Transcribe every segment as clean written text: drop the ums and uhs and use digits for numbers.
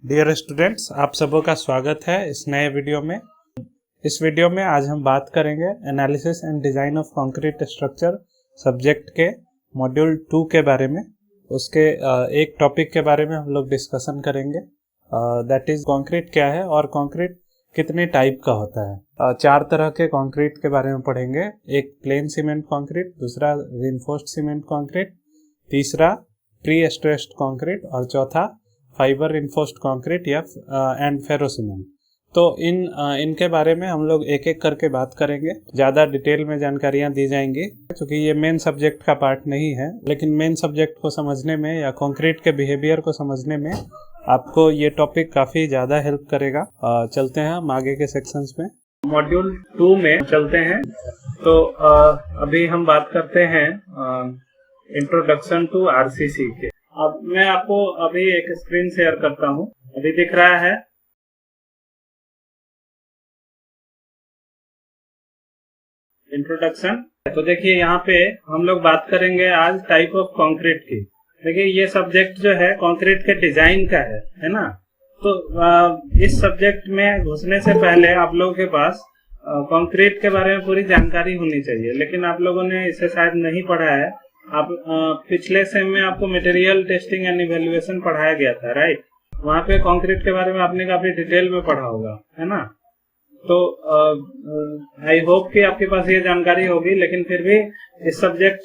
Dear students, आप सबों का स्वागत है इस नए वीडियो में। इस वीडियो में आज हम बात करेंगे analysis and design of concrete structure subject के मॉड्यूल 2 के बारे में। उसके एक टॉपिक के बारे में हम लोग डिस्कशन करेंगे, दैट इज़ कंक्रीट क्या है और कंक्रीट कितने टाइप का होता है। 4 तरह के कंक्रीट के बारे में पढ़ेंगे। एक प्लेन सीमेंट कंक्रीट, दूसरा रिइंफोर्स्ड सीमेंट कंक्रीट, तीसरा प्री स्ट्रेस्ड कंक्रीट और चौथा फाइबर रिइंफोर्स्ड कंक्रीट या एंड फेरो सीमेंट। तो इनके बारे में हम लोग एक एक करके बात करेंगे। ज़्यादा डिटेल में जानकारियाँ दी जाएंगी क्योंकि ये मेन सब्जेक्ट का पार्ट नहीं है, लेकिन मेन सब्जेक्ट को समझने में या कंक्रीट के बिहेवियर को समझने में आपको ये टॉपिक काफ़ी ज़्यादा हेल्प करेगा। चलते हैं हम आगे के सेक्शंस में। मॉड्यूल 2 में चलते हैं। तो अभी हम बात करते हैं इंट्रोडक्शन टू आरसीसी के। अब मैं आपको अभी एक स्क्रीन शेयर करता हूं, अभी दिख रहा है। इंट्रोडक्शन। तो देखिए यहाँ पे हम लोग बात करेंगे आज टाइप ऑफ कंक्रीट की। देखिए ये सब्जेक्ट जो है कंक्रीट के डिजाइन का है ना। तो इस सब्जेक्ट में घुसने से पहले आप लोगों के पास कंक्रीट के बारे में पूरी जानकारी होनी चाहिए, लेकिन आप लोगों ने इसे शायद नहीं पढ़ा है। आप पिछले सेम में आपको मटेरियल टेस्टिंग एंड इवैल्यूएशन पढ़ाया गया था, राइट? वहाँ पे कंक्रीट के बारे में आपने काफी डिटेल में पढ़ा होगा, है ना। तो आई होप कि आपके पास ये जानकारी होगी, लेकिन फिर भी इस सब्जेक्ट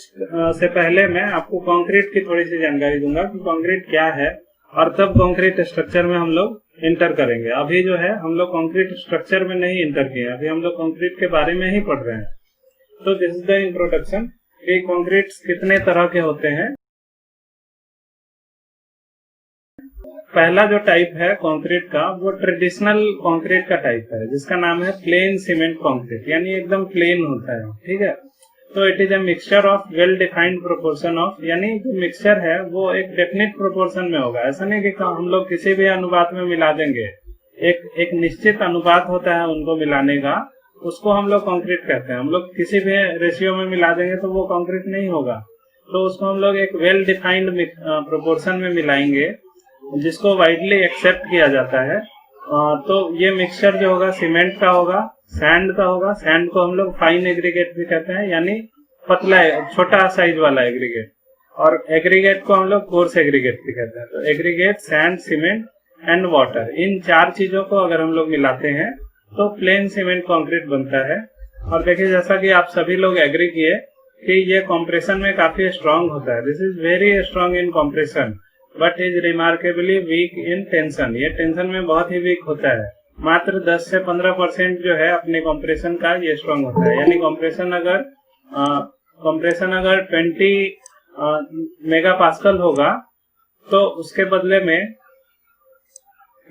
से पहले मैं आपको कंक्रीट की थोड़ी सी जानकारी दूंगा कि कंक्रीट क्या है, और तब कंक्रीट स्ट्रक्चर में हम लोग इंटर करेंगे। अभी जो है हम लोग कंक्रीट स्ट्रक्चर में नहीं इंटर किए, अभी हम लोग कंक्रीट के बारे में ही पढ़ रहे हैं। तो दिस इज द इंट्रोडक्शन कि कंक्रीट कितने तरह के होते हैं। पहला जो टाइप है कंक्रीट का वो ट्रेडिशनल कंक्रीट का टाइप है, जिसका नाम है प्लेन सीमेंट कंक्रीट, यानी एकदम प्लेन होता है, ठीक है। तो it is a mixture of well defined proportion of, यानी जो मिक्सचर है वो एक डेफिनेट प्रोपोर्शन में होगा। ऐसा नहीं कि हम लोग किसी भी अनुपात में मिला देंगे, एक निश्चित अनुपात होता है उनको मिलाने का, उसको हम लोग कंक्रीट कहते हैं। हम लोग किसी भी रेशियो में मिला देंगे तो वो कंक्रीट नहीं होगा, तो उसको हम लोग एक वेल डिफाइंड प्रोपोर्शन में मिलाएंगे, जिसको वाइडली एक्सेप्ट किया जाता है। तो ये मिक्सचर जो होगा सीमेंट का होगा, सैंड का होगा। सैंड को हम लोग फाइन एग्रीगेट भी कहते हैं, यानी पतला छोटा साइज वाला एग्रीगेट, और एग्रीगेट को हम लोग कोर्स एग्रीगेट भी कहते हैं। तो aggregate, sand, cement and water, इन 4 चीजों को अगर हम लोग मिलाते हैं तो प्लेन सीमेंट कंक्रीट बनता है। और देखिए, जैसा कि आप सभी लोग एग्री किए कि ये कंप्रेशन में काफी स्ट्रांग होता है। This is very strong in compression but is remarkably weak in tension. ये टेंशन में बहुत ही वीक होता है। मात्र 10 से 15% जो है अपने कंप्रेशन का ये स्ट्रांग होता है। यानी कंप्रेशन अगर 20 मेगापास्कल होगा तो उसके बदले में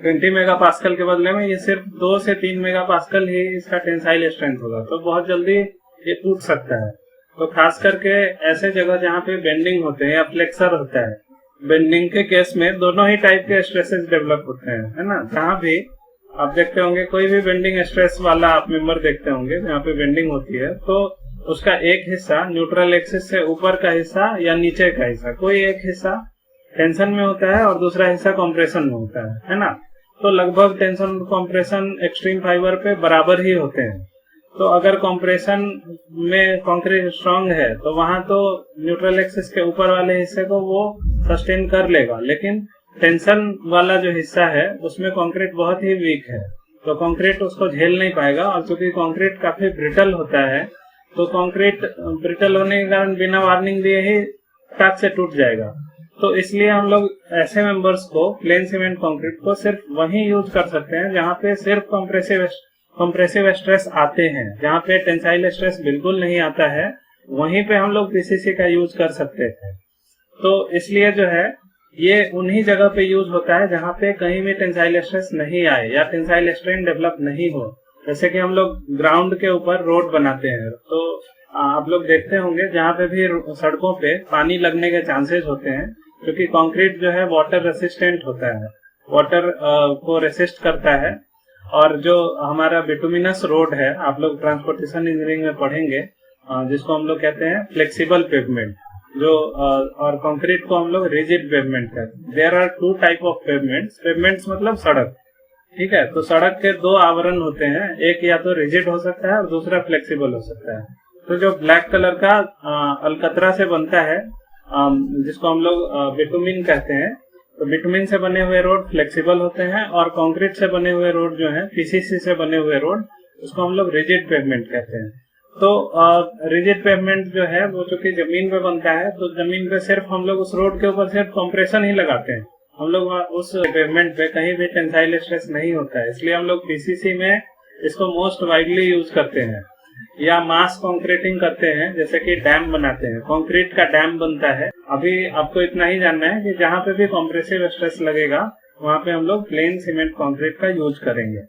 20 मेगापास्कल के बदले में ये सिर्फ 2 से 3 मेगापास्कल ही इसका टेंसाइल स्ट्रेंथ होगा, तो बहुत जल्दी ये टूट सकता है। तो खास करके ऐसे जगह जहाँ पे बेंडिंग होते हैं या फ्लेक्सर होता है, बेंडिंग के केस में दोनों ही टाइप के स्ट्रेसेस डेवलप होते हैं, है ना। जहाँ भी आप देखते होंगे, कोई भी बेंडिंग स्ट्रेस वाला आप मेंबर देखते होंगे जहाँ पे बेंडिंग होती है, तो उसका एक हिस्सा न्यूट्रल एक्सिस से ऊपर का हिस्सा या नीचे का हिस्सा, कोई एक हिस्सा टेंशन में होता है और दूसरा हिस्सा कंप्रेशन में होता है ना। तो लगभग टेंशन और कंप्रेशन एक्सट्रीम फाइबर पे बराबर ही होते हैं। तो अगर कंप्रेशन में कंक्रीट स्ट्रांग है तो वहां तो न्यूट्रल एक्सिस के ऊपर वाले हिस्से को वो सस्टेन कर लेगा, लेकिन टेंशन वाला जो हिस्सा है उसमें कंक्रीट बहुत ही वीक है, तो कंक्रीट उसको झेल नहीं पाएगा। और चूंकि कंक्रीट काफी ब्रिटल होता है, तो कंक्रीट ब्रिटल होने के कारण बिना वार्निंग दिए ही टाक से टूट जाएगा। तो इसलिए हम लोग ऐसे मेंबर्स को, प्लेन सीमेंट कंक्रीट को, सिर्फ वहीं यूज कर सकते हैं जहाँ पे सिर्फ कंप्रेसिव स्ट्रेस आते हैं। जहाँ पे टेंसाइल स्ट्रेस बिल्कुल नहीं आता है, वहीं पे हम लोग पीसीसी का यूज कर सकते हैं। तो इसलिए जो है ये उन्हीं जगह पे यूज होता है जहाँ पे कहीं भी टेंसाइल स्ट्रेस नहीं आए या टेंसाइल स्ट्रेन डेवलप नहीं हो। जैसे कि हम लोग ग्राउंड के ऊपर रोड बनाते हैं, तो आप लोग देखते होंगे जहाँ पे भी सड़कों पे पानी लगने के चांसेस होते हैं, क्योंकि कंक्रीट जो है वाटर रेसिस्टेंट होता है, वाटर को रेसिस्ट करता है। और जो हमारा बिटुमिनस रोड है, आप लोग ट्रांसपोर्टेशन इंजीनियरिंग में पढ़ेंगे, जिसको हम लोग कहते हैं फ्लेक्सिबल पेवमेंट, जो और कंक्रीट को हम लोग रिजिड पेवमेंट कहते हैं। There are two type of pavements. Pavements मतलब सड़क, ठीक है। तो सड़क के दो आवरण होते हैं, एक या तो रिजिड हो सकता है और दूसरा फ्लेक्सिबल हो सकता है। तो जो ब्लैक कलर का अलकतरा से बनता है, जिसको हम लोग बिटुमिन कहते हैं, तो बिटुमिन से बने हुए रोड फ्लेक्सिबल होते हैं, और कंक्रीट से बने हुए रोड जो है, पीसीसी से बने हुए रोड, उसको हम लोग रिजिड पेवमेंट कहते हैं। तो रिजिड पेवमेंट जो है वो चूंकि जमीन पे बनता है, तो जमीन पे सिर्फ हम लोग उस रोड के ऊपर सिर्फ कंप्रेशन ही लगाते हैं। हम लोग उस पेवमेंट पे कहीं भी टेंसाइल स्ट्रेस नहीं होता है, इसलिए हम लोग पीसीसी में इसको मोस्ट वाइडली यूज करते हैं। या मास कंक्रीटिंग करते हैं, जैसे कि डैम बनाते हैं, कंक्रीट का डैम बनता है। अभी आपको इतना ही जानना है कि जहां पे भी कंप्रेसिव स्ट्रेस लगेगा वहां पे हम लोग प्लेन सीमेंट कंक्रीट का यूज करेंगे।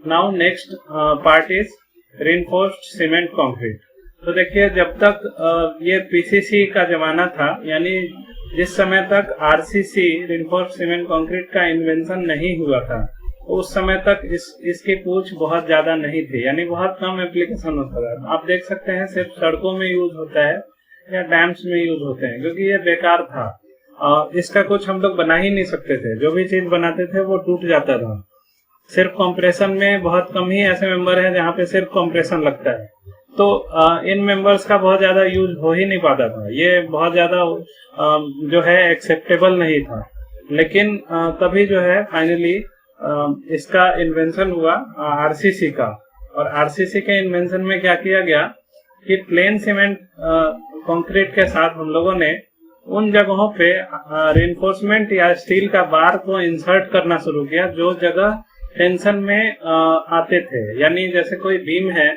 Now next part is reinforced cement concrete. तो देखिए, जब तक ये पीसीसी का जमाना था, यानी जिस समय तक आरसीसी रिइंफोर्स्ड सीमेंट कंक्रीट का इन्वेंशन नहीं हुआ था, तो उस समय तक इसकी पूछ बहुत ज्यादा नहीं थी, यानी बहुत कम एप्लीकेशन होता था। आप देख सकते हैं सिर्फ सड़कों में यूज होता है या डैम्स में यूज होते हैं, क्योंकि ये बेकार था। इसका कुछ हम लोग बना ही नहीं सकते थे, जो भी चीज बनाते थे वो टूट जाता था। सिर्फ कंप्रेशन में बहुत कम ही ऐसे मेंबर है जहाँ पे सिर्फ कंप्रेशन लगता है, तो इन मेंबर्स का बहुत ज्यादा यूज हो ही नहीं पाता था। ये बहुत ज्यादा जो है एक्सेप्टेबल नहीं था। लेकिन तभी जो है फाइनली इसका इन्वेंशन हुआ आरसीसी का, और आरसीसी के इन्वेंशन में क्या किया गया कि प्लेन सीमेंट कंक्रीट के साथ हम लोगों ने उन जगहों पे रिइंफोर्समेंट या स्टील का बार को इंसर्ट करना शुरू किया जो जगह टेंशन में आते थे। यानी जैसे कोई बीम है,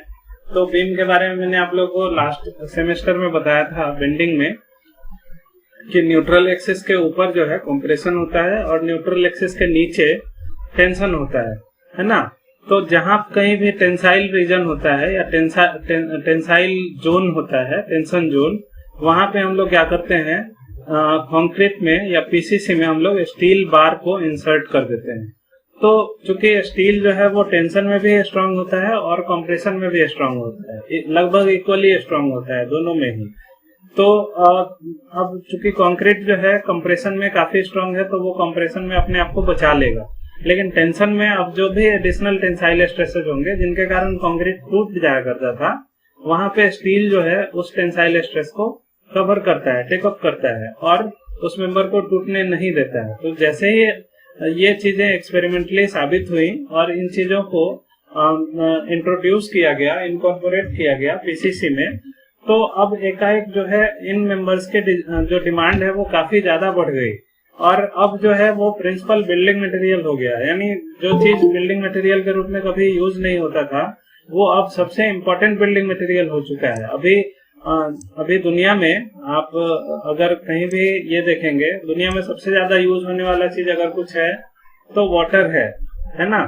तो बीम के बारे में मैंने आप लोगों को लास्ट सेमेस्टर में बताया था बेंडिंग में, कि न्यूट्रल एक्सिस के ऊपर जो है कंप्रेशन होता है और न्यूट्रल एक्सिस के नीचे टेंशन होता है ना। तो जहां कहीं भी टेंसाइल रीजन होता है या टेंसाइल जोन होता है, टेंशन जोन, वहां पे हम लोग क्या करते हैं, कंक्रीट में या पीसीसी में हम लोग स्टील बार को इंसर्ट कर देते हैं। तो चूंकि स्टील जो है वो टेंशन में भी स्ट्रांग होता है और कंप्रेशन में भी स्ट्रांग होता है, लगभग इक्वली स्ट्रांग होता है दोनों में ही। तो अब चूंकि कंक्रीट जो है कंप्रेशन में काफी स्ट्रांग है, तो वो कंप्रेशन में अपने आप को बचा लेगा। लेकिन टेंशन में अब जो भी एडिशनल टेंसाइल स्ट्रेसेस होंगे जिनके कारण कंक्रीट टूट जाया करता था, वहां पे स्टील जो है उस टेंसाइल स्ट्रेस को कवर करता है, टेकअप करता है और उस मेंबर को टूटने नहीं देता है। तो जैसे ही ये चीजें एक्सपेरिमेंटली साबित हुई और इन चीजों को इंट्रोड्यूस किया गया, इनकॉर्पोरेट किया गया पीसीसी में, तो अब एकाएक जो है इन मेंबर्स के जो डिमांड है वो काफी ज्यादा बढ़ गई, और अब जो है वो प्रिंसिपल बिल्डिंग मटेरियल हो गया। यानी जो चीज बिल्डिंग मटेरियल के रूप में कभी यूज नहीं होता था, वो अब सबसे इम्पोर्टेंट बिल्डिंग मटेरियल हो चुका है। अभी दुनिया में आप अगर कहीं भी ये देखेंगे, दुनिया में सबसे ज्यादा यूज होने वाला चीज अगर कुछ है तो वाटर है ना।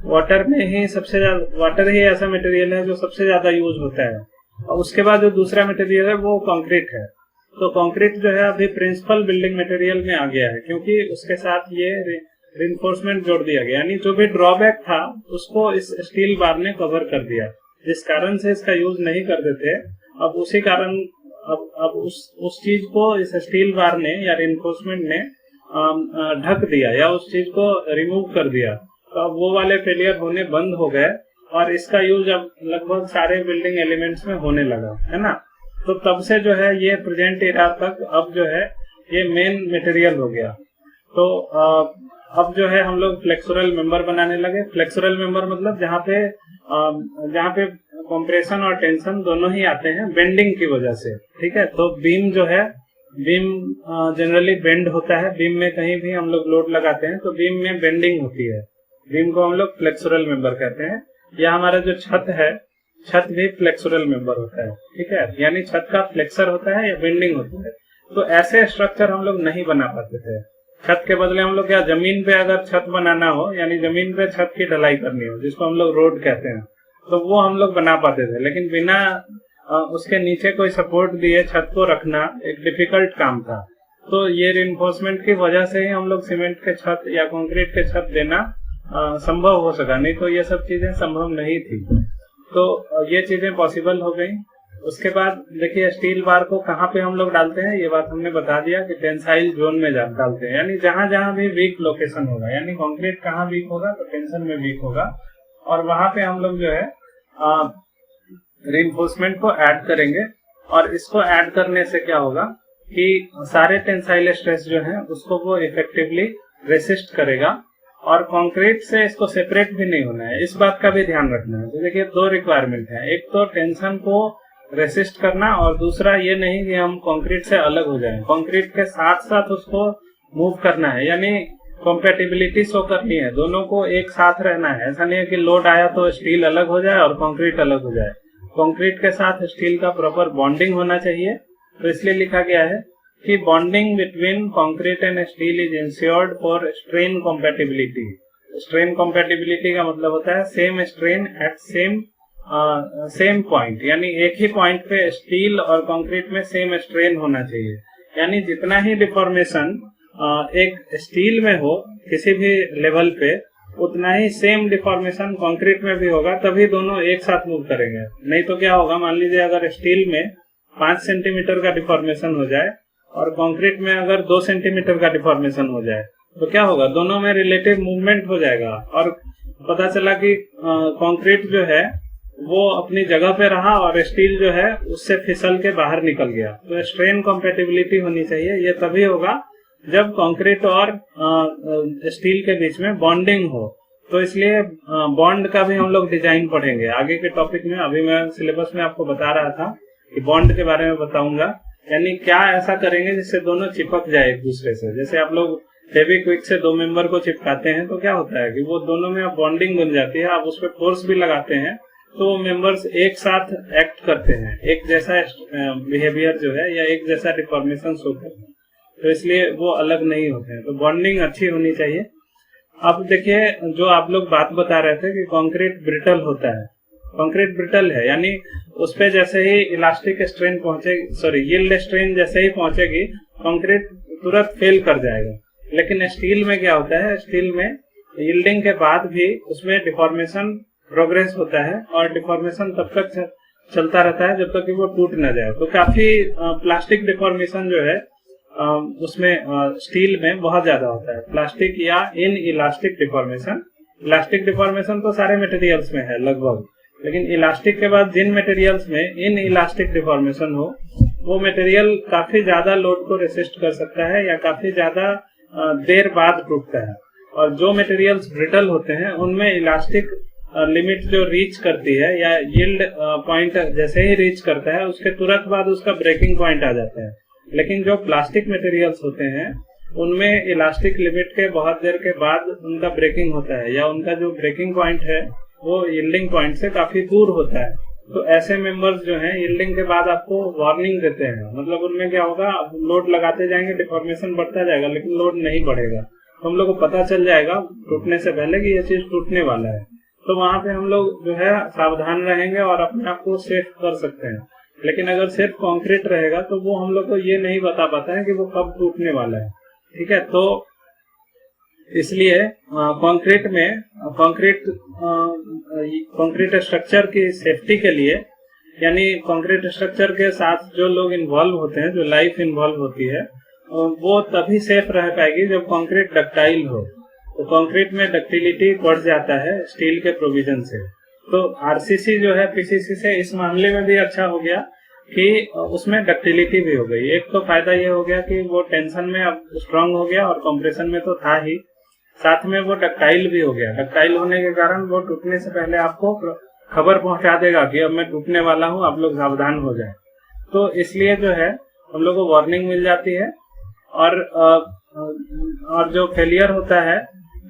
वाटर में ही सबसे ज्यादा, वाटर ही ऐसा मटेरियल है जो सबसे ज्यादा यूज होता है, और उसके बाद जो दूसरा मटेरियल है वो कंक्रीट है। तो कंक्रीट जो है अभी प्रिंसिपल बिल्डिंग मटेरियल में आ गया है, क्योंकि उसके साथ ये रिइंफोर्समेंट जोड़ दिया गया, यानी जो भी ड्रॉबैक था उसको इस स्टील बार ने कवर कर दिया, जिस कारण से इसका यूज नहीं करते थे। अब उसी कारण अब उस चीज को इस स्टील बार ने या रिइंफोर्समेंट ने ढक दिया या उस चीज को रिमूव कर दिया। तो अब वो वाले फेलियर होने बंद हो गए और इसका यूज अब लगभग सारे बिल्डिंग एलिमेंट्स में होने लगा, है ना। तो तब से जो है ये प्रेजेंट एरा तक अब जो है ये मेन मटेरियल हो गया। तो अब जो है हम लोग फ्लेक्सुरल मेंबर बनाने लगे। फ्लेक्सुरल मेंबर मतलब जहाँ पे कंप्रेशन और टेंशन दोनों ही आते हैं बेंडिंग की वजह से, ठीक है। तो बीम जो है, बीम जनरली बेंड होता है। बीम में कहीं भी हम लोग लोड लगाते हैं तो बीम में बेंडिंग होती है, बीम को हम लोग फ्लेक्सुरल मेंबर कहते हैं। या हमारा जो छत है, छत भी फ्लेक्सुरल मेंबर होता है, ठीक है। यानी छत का फ्लेक्सर होता है या बेंडिंग होती है। तो ऐसे स्ट्रक्चर हम लोग नहीं बना पाते थे। छत के बदले हम लोग क्या, जमीन पे अगर छत बनाना हो, यानी जमीन पे छत की ढलाई करनी हो, जिसको हम लोग रोड कहते हैं, तो वो हम लोग बना पाते थे। लेकिन बिना उसके नीचे कोई सपोर्ट दिए छत को रखना एक डिफिकल्ट काम था। तो ये रिइंफोर्समेंट की वजह से ही हम लोग सीमेंट के छत या कंक्रीट के छत देना संभव हो सका, नहीं तो ये सब चीजें संभव नहीं थी। तो ये चीजें पॉसिबल हो गई। उसके बाद देखिए स्टील बार को कहाँ पे हम लोग डालते हैं, ये बात हमने बता दिया कि टेंसाइल जोन में डालते हैं, यानी जहां जहां भी वीक लोकेशन होगा, यानी कंक्रीट कहाँ वीक होगा तो टेंशन में वीक होगा, और वहां पे हम लोग जो है रिइंफोर्समेंट को ऐड करेंगे। और इसको ऐड करने से क्या होगा कि सारे टेंसाइल स्ट्रेस जो है उसको वो इफेक्टिवली रेसिस्ट करेगा, और कंक्रीट से इसको सेपरेट भी नहीं होना है, इस बात का भी ध्यान रखना है। तो देखिए दो रिक्वायरमेंट है, एक तो टेंशन को रेसिस्ट करना, और दूसरा ये नहीं कि हम कंक्रीट से अलग हो जाएं, कंक्रीट के साथ साथ उसको मूव करना है, यानी कंपैटिबिलिटी शो करनी है, दोनों को एक साथ रहना है। ऐसा नहीं है कि लोड आया तो स्टील अलग हो जाए और कंक्रीट अलग हो जाए, कंक्रीट के साथ स्टील का प्रॉपर बॉन्डिंग होना चाहिए। तो इसलिए लिखा गया है कि bonding between concrete and steel is ensured for strain compatibility. Strain compatibility का मतलब होता है same strain at same point, यानी एक ही पॉइंट पे स्टील और कंक्रीट में सेम स्ट्रेन होना चाहिए, यानी जितना ही डिफॉर्मेशन एक स्टील में हो किसी भी लेवल पे, उतना ही सेम डिफॉर्मेशन कंक्रीट में भी होगा, तभी दोनों एक साथ मूव करेंगे। नहीं तो क्या होगा, मान लीजिए अगर स्टील में 5 सेंटीमीटर का डिफॉर्मेशन हो जाए और कंक्रीट में अगर 2 सेंटीमीटर का डिफॉर्मेशन हो जाए, तो क्या होगा, दोनों में रिलेटिव मूवमेंट हो जाएगा, और पता चला कि कंक्रीट जो है वो अपनी जगह पे रहा और स्टील जो है उससे फिसल के बाहर निकल गया। तो स्ट्रेन कंपैटिबिलिटी होनी चाहिए, ये तभी होगा जब कंक्रीट और स्टील के बीच में बॉन्डिंग हो। तो इसलिए बॉन्ड का भी हम लोग डिजाइन पढ़ेंगे आगे के टॉपिक में। अभी मैं सिलेबस में आपको बता रहा था कि बॉन्ड के बारे में बताऊंगा, यानी क्या ऐसा करेंगे जिससे दोनों चिपक जाए एक दूसरे से। जैसे आप लोग फेविक्विक से 2 मेंबर को चिपकाते हैं तो क्या होता है कि वो दोनों में बॉन्डिंग बन जाती है, आप उस पर फोर्स भी लगाते हैं तो वो मेंबर्स एक साथ एक्ट करते हैं, एक जैसा बिहेवियर जो है या एक जैसा डिफॉर्मेशन शो करते हैं, तो इसलिए वो अलग नहीं होते हैं। तो बॉन्डिंग अच्छी होनी चाहिए। अब देखिए जो आप लोग बात बता रहे थे कि कंक्रीट ब्रिटल होता है, कंक्रीट ब्रिटल है, यानी उस पे जैसे ही इलास्टिक स्ट्रेन पहुंचेगी, यील्ड स्ट्रेन जैसे ही पहुंचेगी, कंक्रीट तुरंत फेल कर जाएगा। लेकिन स्टील में क्या होता है, स्टील में यील्डिंग के बाद भी उसमें डिफॉर्मेशन प्रोग्रेस होता है, और डिफॉर्मेशन तब तक चलता रहता है जब तक कि वो टूट न जाए। तो काफी प्लास्टिक डिफॉर्मेशन जो है उसमें स्टील में बहुत ज्यादा होता है, प्लास्टिक या in elastic deformation. Elastic deformation तो सारे मटेरियल्स में है लगभग, लेकिन इलास्टिक के बाद जिन मटेरियल्स में इन इलास्टिक डिफॉर्मेशन हो, वो मटेरियल काफी ज्यादा लोड को रेसिस्ट कर सकता है या काफी ज्यादा देर बाद टूटता है। और जो मटेरियल्स ब्रिटल होते हैं उनमें इलास्टिक लिमिट जो रीच करती है या यील्ड पॉइंट जैसे ही रीच करता है उसके तुरंत बाद उसका ब्रेकिंग पॉइंट आ जाता है। लेकिन जो प्लास्टिक मटेरियल्स होते हैं उनमें इलास्टिक लिमिट के बहुत देर के बाद उनका ब्रेकिंग होता है, या उनका जो ब्रेकिंग पॉइंट है वो यील्डिंग पॉइंट से काफी दूर होता है। तो ऐसे मेंबर्स जो हैं यील्डिंग के बाद आपको वार्निंग देते हैं, मतलब उनमें क्या होगा, लोड लगाते जाएंगे, डिफॉर्मेशन बढ़ता जाएगा लेकिन लोड नहीं बढ़ेगा, तो हम लोग को पता चल जाएगा टूटने से पहले कि ये चीज टूटने वाला है। तो वहां पे हम लोग जो है सावधान रहेंगे और अपने आप को सेफ कर सकते हैं। लेकिन अगर सिर्फ कंक्रीट रहेगा तो वो हम लोग को ये नहीं बता पाता है कि वो कब टूटने वाला है, ठीक है। तो इसलिए कंक्रीट में कंक्रीट स्ट्रक्चर की सेफ्टी के लिए, यानी कंक्रीट स्ट्रक्चर के साथ जो लोग इन्वॉल्व होते हैं, जो लाइफ इन्वॉल्व होती है, वो तभी सेफ रह पाएगी जब कंक्रीट डक्टाइल हो। तो कंक्रीट में डक्टिलिटी बढ़ जाता है स्टील के प्रोविजन से। तो आरसीसी जो है पीसीसी से इस मामले में भी अच्छा हो गया कि उसमें डक्टिलिटी भी हो गई। एक तो फायदा ये हो गया कि वो टेंशन में अब स्ट्रांग हो गया, और कंप्रेशन में तो था ही, साथ में वो डक्टाइल भी हो गया। डक्टाइल होने के कारण वो टूटने से पहले आपको खबर पहुंचा देगा कि अब मैं टूटने वाला हूं, आप लोग सावधान हो जाए। तो इसलिए जो है हम लोग को वार्निंग मिल जाती है। और जो फेलियर होता है,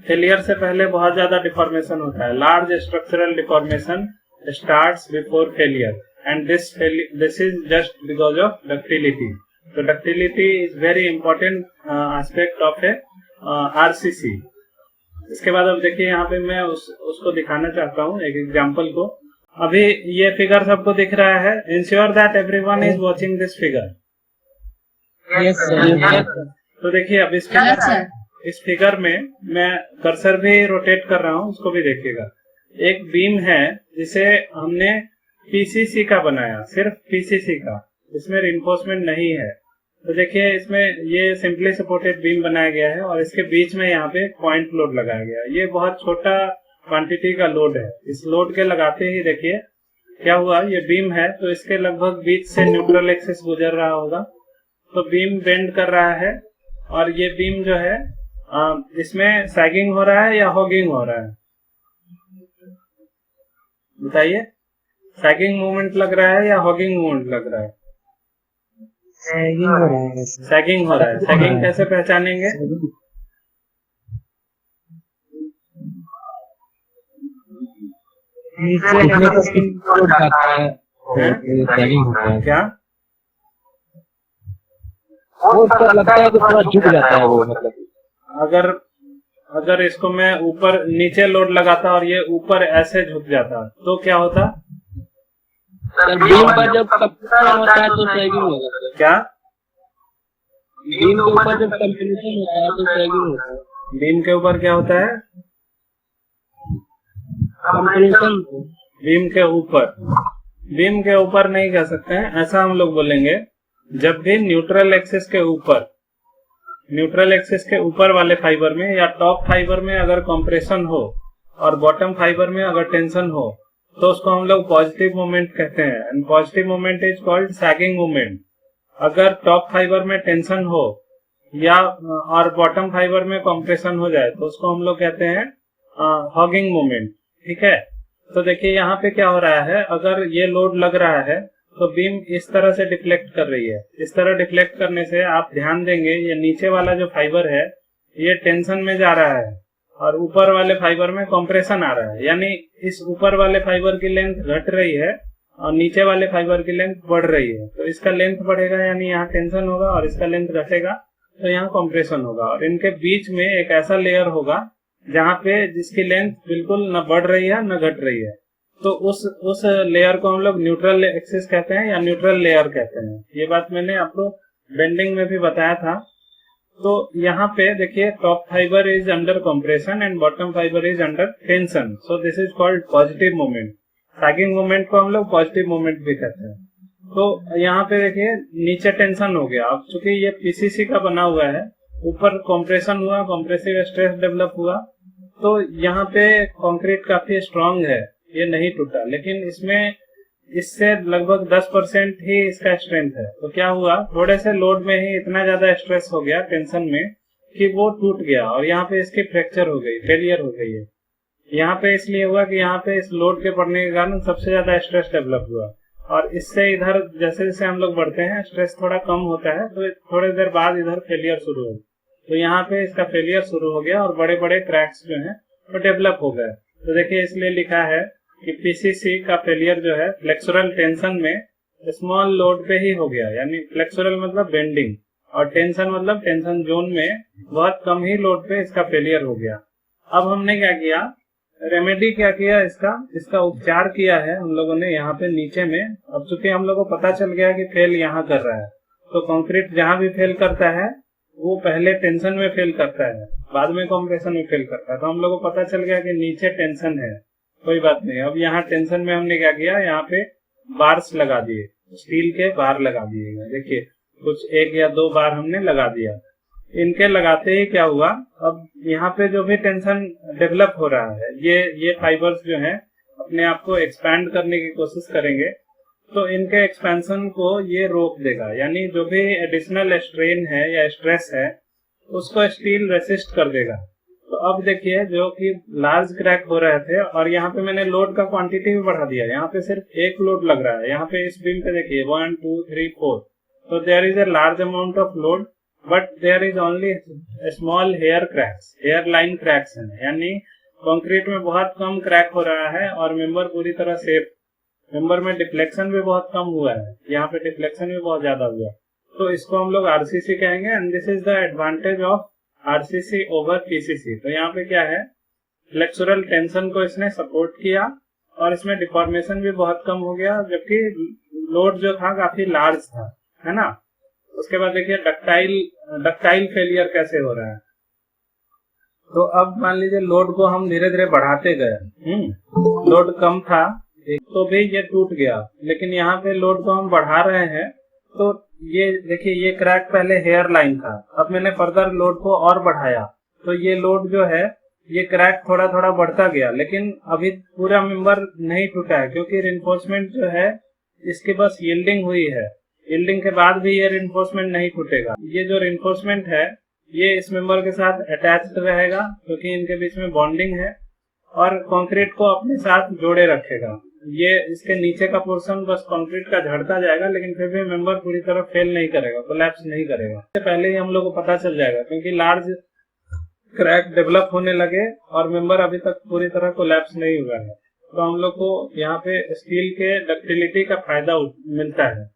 फेलियर से पहले बहुत ज्यादा डिफॉर्मेशन होता है। Large structural deformation starts before failure, and this is just because of ductility. तो ductility is very important aspect of a RCC. इसके बाद अब देखिए यहाँ पे मैं उसको दिखाना चाहता हूँ एक एग्जाम्पल को। अभी ये फिगर सबको दिख रहा है। Ensure that everyone is watching this figure. Yes sir. तो देखिए अब इस फिगर में इस फिगर में मैं कर्सर भी रोटेट कर रहा हूँ, उसको भी देखिएगा। एक बीम है जिसे हमने पीसीसी का बनाया, सिर्फ पीसीसी का, इसमें रिइंफोर्समेंट नहीं है। तो देखिए इसमें ये सिंपली सपोर्टेड बीम बनाया गया है और इसके बीच में यहाँ पे पॉइंट लोड लगाया गया है। ये बहुत छोटा क्वांटिटी का लोड है। इस लोड के लगाते ही देखिए क्या हुआ, ये बीम है तो इसके लगभग बीच से न्यूट्रल एक्सिस गुजर रहा होगा, तो बीम बेंड कर रहा है। और ये बीम जो है इसमें सैगिंग हो रहा है या हॉगिंग हो रहा है, बताइए। सैगिंग मूवमेंट लग रहा है या हॉगिंग मूवमेंट लग रहा है? सैगिंग हो रहा है। सैगिंग हो रहा है। सैगिंग कैसे पहचानेंगे? क्या वो लगता है कि थोड़ा झुक जाता है वो, मतलब अगर इसको मैं ऊपर नीचे लोड लगाता और ये ऊपर ऐसे झुक जाता तो क्या होता? बीम पर जब कंप्रेशन होता है तो सैगिंग होता है। क्या? बीम के ऊपर जब कंप्रेशन होता है तो सैगिंग होता है। बीम के ऊपर क्या होता है? कंप्रेशन। बीम के ऊपर नहीं कह सकते हैं, ऐसा हम लोग बोलेंगे जब भी न्यूट्रल एक्सिस के ऊपर वाले फाइबर में या टॉप फाइबर में अगर कंप्रेशन हो और बॉटम फाइबर में अगर टेंशन हो तो उसको हम लोग पॉजिटिव मोमेंट कहते हैं। And positive moment is called sagging moment. अगर टॉप फाइबर में टेंशन हो या और बॉटम फाइबर में कंप्रेशन हो जाए तो उसको हम लोग कहते हैं हॉगिंग मोमेंट। ठीक है, तो देखिए यहाँ पे क्या हो रहा है, अगर ये लोड लग रहा है तो बीम इस तरह से डिफ्लेक्ट कर रही है। इस तरह डिफ्लेक्ट करने से आप ध्यान देंगे ये नीचे वाला जो फाइबर है ये टेंशन में जा रहा है और ऊपर वाले फाइबर में कंप्रेशन आ रहा है, यानी इस ऊपर वाले फाइबर की लेंथ घट रही है और नीचे वाले फाइबर की लेंथ बढ़ रही है। तो इसका लेंथ बढ़ेगा यानी यहाँ टेंशन होगा और इसका लेंथ घटेगा तो यहाँ कंप्रेशन होगा। और इनके बीच में एक ऐसा लेयर होगा जहाँ पे जिसकी लेंथ बिल्कुल न बढ़ रही है न घट रही है, तो उस लेयर को हम लोग न्यूट्रल एक्सिस कहते हैं या न्यूट्रल लेयर कहते हैं। ये बात मैंने आपको बेंडिंग में भी बताया था। तो यहाँ पे देखिए top fibre is under compression and bottom fibre is under tension, so this is called positive moment. Sagging moment को हम लोग पॉजिटिव मोमेंट भी कहते हैं। तो यहाँ पे देखिए नीचे टेंशन हो गया, अब चूंकि ये पीसीसी का बना हुआ है, ऊपर कंप्रेशन हुआ, कंप्रेसिव स्ट्रेस डेवलप हुआ, तो यहाँ पे कंक्रीट काफी स्ट्रांग है, ये नहीं टूटा, लेकिन इससे लगभग 10% ही इसका स्ट्रेंथ है। तो क्या हुआ, थोड़े से लोड में ही इतना ज्यादा स्ट्रेस हो गया टेंशन में कि वो टूट गया और यहाँ पे इसकी फ्रैक्चर हो गई, फेलियर हो गई है। यहाँ पे इसलिए हुआ कि यहाँ पे इस लोड के पड़ने के कारण सबसे ज्यादा स्ट्रेस डेवलप हुआ और इससे इधर जैसे जैसे हम लोग बढ़ते हैं स्ट्रेस थोड़ा कम होता है, तो थोड़ी देर बाद इधर फेलियर शुरू हो, तो यहाँ पे इसका फेलियर शुरू हो गया और बड़े बड़े क्रैक्स जो है वो डेवलप हो गए। तो देखिए इसलिए लिखा है कि पीसीसी का फेलियर जो है फ्लेक्सुरल टेंशन में स्मॉल लोड पे ही हो गया, यानी फ्लेक्सुरल मतलब बेंडिंग और टेंशन मतलब टेंशन जोन में बहुत कम ही लोड पे इसका फेलियर हो गया। अब हमने क्या किया, रेमेडी क्या किया, इसका उपचार किया है हम लोगों ने यहाँ पे नीचे में। अब चूंकि हम लोगों को पता चल गया कि फेल यहाँ कर रहा है, तो कंक्रीट जहाँ भी फेल करता है वो पहले टेंशन में फेल करता है, बाद में कंप्रेशन में फेल करता है। तो हम लोगों को पता चल गया कि नीचे टेंशन है, कोई बात नहीं। अब यहाँ टेंशन में हमने क्या किया, यहाँ पे बार्स लगा दिए, स्टील के बार लगा दिए गए। देखिए कुछ 1 या 2 बार हमने लगा दिया। इनके लगाते ही क्या हुआ, अब यहाँ पे जो भी टेंशन डेवलप हो रहा है, ये फाइबर्स जो हैं अपने आप को एक्सपैंड करने की कोशिश करेंगे, तो इनके एक्सपेंशन को ये रोक देगा, यानी जो भी एडिशनल स्ट्रेन है या स्ट्रेस है उसको स्टील रेसिस्ट कर देगा। तो अब देखिए जो कि लार्ज क्रैक हो रहे थे और यहाँ पे मैंने लोड का क्वांटिटी भी बढ़ा दिया, यहाँ पे सिर्फ एक लोड लग रहा है। यहाँ पे इस बीम पे देखिए 1 2 3 4, तो there is a large amount of load but there is only small hair line cracks हैं, यानी कंक्रीट में बहुत कम क्रैक हो रहा है और मेंबर पूरी तरह सेफ। मेंबर में डिफ्लेक्शन भी बहुत कम हुआ है, यहाँ पे डिफ्लेक्शन भी बहुत ज्यादा हुआ, तो इसको हम लोग आरसीसी कहेंगे। And this is the advantage of RCC over PCC. तो यहाँ पे क्या है, फ्लेक्सुरल टेंशन को इसने सपोर्ट किया और इसमें डिफॉर्मेशन भी बहुत कम हो गया, जबकि लोड जो था काफी लार्ज था, है ना। उसके बाद देखिए डक्टाइल फेलियर कैसे हो रहा है। तो अब मान लीजिए लोड को हम धीरे धीरे बढ़ाते गए, लोड कम था एक तो भी ये टूट गया, लेकिन यहाँ पे लोड को हम बढ़ा रहे हैं तो ये देखिए ये क्रैक पहले हेयर लाइन था, अब मैंने फर्दर लोड को और बढ़ाया तो ये लोड जो है ये क्रैक थोड़ा थोड़ा बढ़ता गया, लेकिन अभी पूरा मेंबर नहीं टूटा है क्योंकि रिइंफोर्समेंट जो है इसकी बस यील्डिंग हुई है। यील्डिंग के बाद भी ये रिइंफोर्समेंट नहीं टूटेगा। ये जो रिइंफोर्समेंट है ये इस मेंबर के साथ अटैच्ड रहेगा क्योंकि इनके बीच में बॉन्डिंग है और कंक्रीट को अपने साथ जोड़े रखेगा। ये इसके नीचे का पोर्शन बस कंक्रीट का झड़ता जाएगा, लेकिन फिर भी मेंबर पूरी तरह फेल नहीं करेगा, कोलैप्स नहीं करेगा। इससे पहले ही हम लोग को पता चल जाएगा क्योंकि लार्ज क्रैक डेवलप होने लगे और मेंबर अभी तक पूरी तरह कोलैप्स नहीं हुआ है। तो हम लोग को यहाँ पे स्टील के डक्टिलिटी का फायदा मिलता है।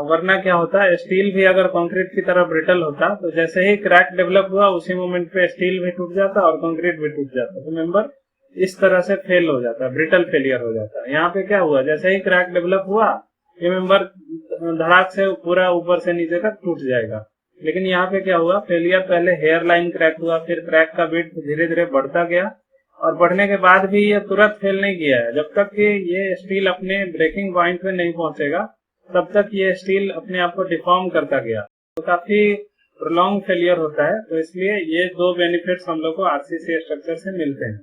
वरना क्या होता है, स्टील भी अगर कंक्रीट की तरह ब्रिटल होता तो जैसे ही क्रैक डेवलप हुआ उसी मोमेंट पे स्टील भी टूट जाता और कंक्रीट भी टूट जाता, तो मेंबर इस तरह से फेल हो जाता है, ब्रिटल फेलियर हो जाता है। यहाँ पे क्या हुआ, जैसे ही क्रैक डेवलप हुआ ये मेंबर धड़ाक से पूरा ऊपर से नीचे तक टूट जाएगा। लेकिन यहाँ पे क्या हुआ, फेलियर पहले हेयर लाइन क्रैक हुआ, फिर क्रैक का विड्थ धीरे धीरे बढ़ता गया और बढ़ने के बाद भी ये तुरंत फेल नहीं किया है। जब तक कि ये स्टील अपने ब्रेकिंग पॉइंट पे नहीं पहुंचेगा तब तक ये स्टील अपने आप को डिफॉर्म करता गया, तो काफी प्रोलॉन्ग फेलियर होता है। तो इसलिए ये दो बेनिफिट्स हम लोग को आरसीसी स्ट्रक्चर से मिलते हैं।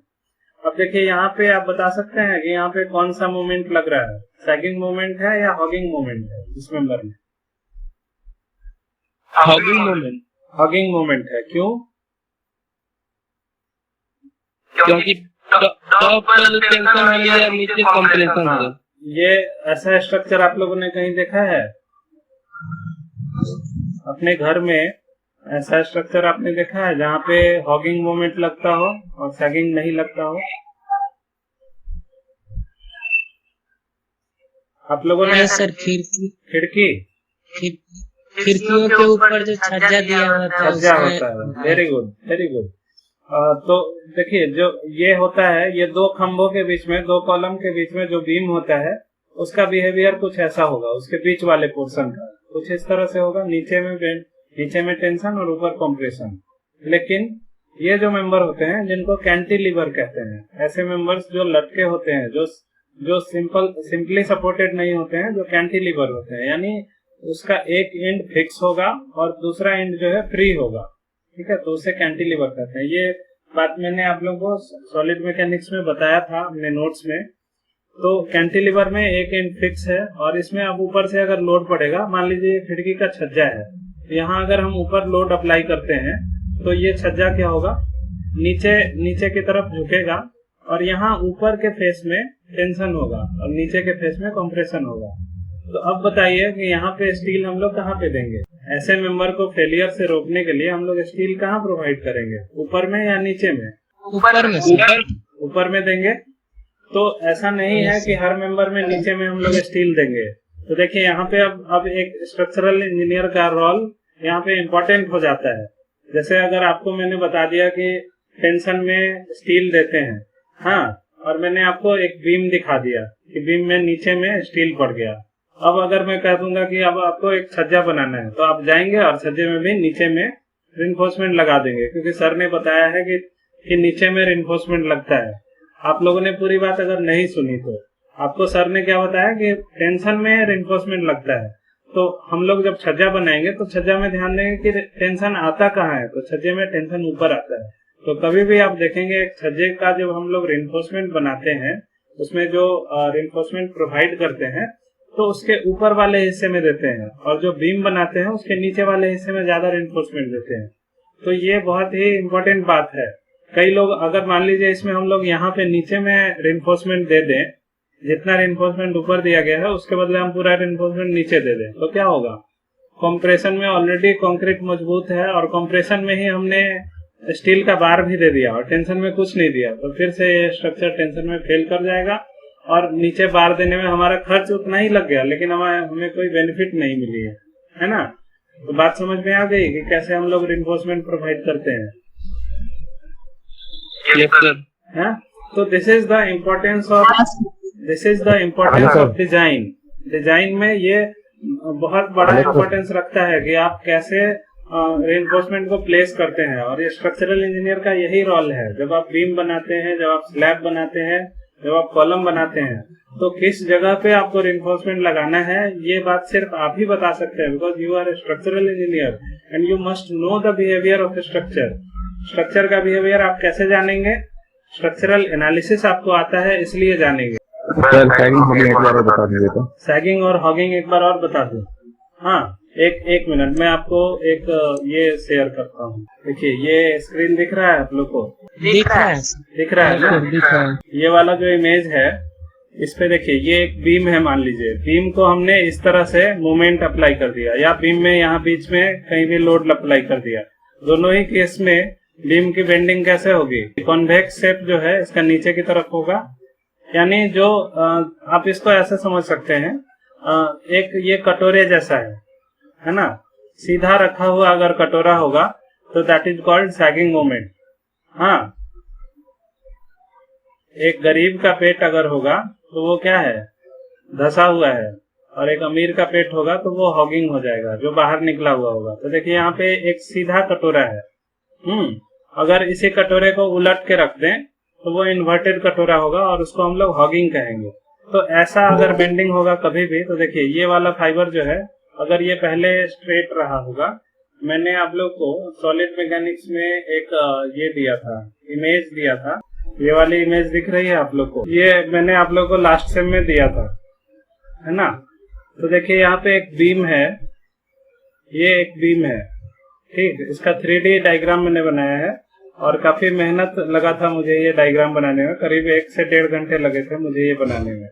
अब देखिए यहाँ पे आप बता सकते हैं कि यहाँ पे कौन सा मोमेंट लग रहा है, सैगिंग मोमेंट है या हॉगिंग मोमेंट है इस मेंबर में? Hogging moment. हॉगिंग मोमेंट है, क्यों? क्योंकि टॉप पर टेंशन है या नीचे कंप्रेशन है। ये ऐसा स्ट्रक्चर आप लोगों ने कहीं देखा है अपने घर में? ऐसा स्ट्रक्चर आपने देखा है जहाँ पे हॉगिंग मोमेंट लगता हो और सैगिंग नहीं लगता हो? आप लोगों ने सर खिड़की खिड़कियों के ऊपर जो छज्जा दिया होता है, छज्जा होता है। Very good, very good. तो देखिए जो ये होता है, ये दो खंभों के बीच में, दो कॉलम के बीच में जो बीम होता है उसका बिहेवियर कुछ ऐसा होगा, उसके बीच वाले पोर्शन का कुछ इस तरह से होगा, नीचे में टेंशन और ऊपर कंप्रेशन। लेकिन ये जो मेंबर होते हैं जिनको कैंटिलीवर कहते हैं, ऐसे मेंबर्स जो लटके होते हैं, जो सिंपली सपोर्टेड नहीं होते हैं, जो कैंटिलीवर होते हैं, यानी उसका एक एंड फिक्स होगा और दूसरा एंड जो है फ्री होगा, ठीक है, तो उसे कैंटिलीवर कहते हैं। ये बात मैंने आप लोगों को सॉलिड मैकेनिक्स में बताया था अपने नोट्स में। तो कैंटिलीवर में एक एंड फिक्स है और इसमें अब ऊपर से अगर लोड पड़ेगा, मान लीजिए खिड़की का छज्जा है, तो यहाँ अगर हम ऊपर लोड अप्लाई करते हैं तो ये छज्जा क्या होगा, नीचे की तरफ झुकेगा और यहाँ ऊपर के फेस में टेंशन होगा और नीचे के फेस में कंप्रेशन होगा। तो अब बताइए कि यहाँ पे स्टील हम लोग कहाँ पे देंगे? ऐसे मेंबर को फेलियर से रोकने के लिए हम लोग स्टील कहाँ प्रोवाइड करेंगे, ऊपर में या नीचे में? ऊपर में देंगे। तो ऐसा नहीं है कि हर मेंबर में नीचे में हम लोग स्टील देंगे। तो देखिए यहाँ पे अब एक स्ट्रक्चरल इंजीनियर का रोल यहाँ पे इम्पोर्टेंट हो जाता है। जैसे अगर आपको मैंने बता दिया कि टेंशन में स्टील देते हैं, हाँ, और मैंने आपको एक बीम दिखा दिया कि बीम में नीचे में स्टील पड़ गया। अब अगर मैं कह दूंगा कि अब आपको एक छज्जा बनाना है, तो आप जाएंगे और छज्जे में भी नीचे में रिइंफोर्समेंट लगा देंगे, क्योंकि सर ने बताया है कि नीचे में रिइंफोर्समेंट लगता है। आप लोगों ने पूरी बात अगर नहीं सुनी तो आपको सर ने क्या बताया कि टेंशन में रिइंफोर्समेंट लगता है। तो हम लोग जब छज्जा बनाएंगे तो छज्जा में ध्यान देंगे कि टेंशन आता कहाँ है, तो छज्जे में टेंशन ऊपर आता है। तो कभी भी आप देखेंगे छज्जे का जब हम लोग रिइंफोर्समेंट बनाते हैं, उसमें जो रिइंफोर्समेंट प्रोवाइड करते हैं तो उसके ऊपर वाले हिस्से में देते हैं, और जो बीम बनाते हैं उसके नीचे वाले हिस्से में ज्यादा रिइंफोर्समेंट देते हैं। तो ये बहुत ही इम्पोर्टेंट बात है। कई लोग अगर मान लीजिए इसमें हम लोग यहाँ पे नीचे में रिइंफोर्समेंट दे दें, जितना रिइंफोर्समेंट ऊपर दिया गया है उसके बदले हम पूरा रिइंफोर्समेंट नीचे दे दें, तो क्या होगा? कंप्रेशन में ऑलरेडी कंक्रीट मजबूत है और कंप्रेशन में ही हमने स्टील का बार भी दे दिया और टेंशन में कुछ नहीं दिया, तो फिर से ये स्ट्रक्चर टेंशन में फेल कर जाएगा और नीचे बार देने में हमारा खर्च उतना ही लग गया, लेकिन हमें कोई बेनिफिट नहीं मिली है ना? तो बात समझ में आ गई कि कैसे हम लोग रिइंफोर्समेंट प्रोवाइड करते हैं। Yes sir. तो this is the importance of design. Design में ये बहुत बड़ा इम्पोर्टेंस रखता है कि आप कैसे रेनफोर्समेंट को प्लेस करते हैं। और ये स्ट्रक्चरल इंजीनियर का यही रोल है। जब आप बीम बनाते हैं, जब आप स्लैब बनाते हैं, जब आप कॉलम बनाते हैं, तो किस जगह पे आपको रेनफोर्समेंट लगाना है ये बात सिर्फ आप ही बता सकते हैं, because you are a structural engineer and you must know the behaviour of structure. Structure का बिहेवियर आप कैसे जानेंगे? स्ट्रक्चरल एनालिसिस आपको आता है, इसलिए जानेंगे। सर सैगिंग हॉगिंग एक बार और बता दीजिए तो। सैगिंग और हॉगिंग एक बार और बता दूं? हाँ, एक मिनट, मैं आपको एक ये शेयर करता हूँ। देखिए, ये स्क्रीन दिख रहा है आप लोग को? दिख रहा है। दिख रहा है ना? दिख रहा है। ये वाला जो इमेज है, इस पे देखिए, ये एक बीम है। मान लीजिए बीम को हमने इस तरह से मूवमेंट अप्लाई कर दिया, या बीम में यहाँ बीच में कहीं भी लोड अप्लाई कर दिया। दोनों ही केस में बीम की बेंडिंग कैसे होगी? कॉन्वेक्स शेप जो है इसका नीचे की तरफ होगा, यानी जो आप इसको ऐसे समझ सकते हैं, एक ये कटोरे जैसा है ना? सीधा रखा हुआ अगर कटोरा होगा तो that is called sagging moment. हाँ, एक गरीब का पेट अगर होगा तो वो क्या है? धसा हुआ है। और एक अमीर का पेट होगा तो वो हॉगिंग हो जाएगा, जो बाहर निकला हुआ होगा। तो देखिए, यहाँ पे एक सीधा कटोरा है। अगर इसी कटोरे को उलट के रख दें तो वो इन्वर्टेड कटोरा होगा और उसको हम लोग हॉगिंग कहेंगे। तो ऐसा अगर बेंडिंग होगा कभी भी, तो देखिए ये वाला फाइबर जो है, अगर ये पहले स्ट्रेट रहा होगा, मैंने आप लोग को सॉलिड मैकेनिक्स में एक ये दिया था, इमेज दिया था। ये वाली इमेज दिख रही है आप लोग को? ये मैंने आप लोग को लास्ट सेम में दिया था, है ना? तो देखिए, यहाँ पे एक बीम है, ये एक बीम है, ठीक। इसका 3D डायग्राम मैंने बनाया है और काफी मेहनत लगा था मुझे ये डायग्राम बनाने में। करीब 1 से 1.5 घंटे लगे थे मुझे ये बनाने में।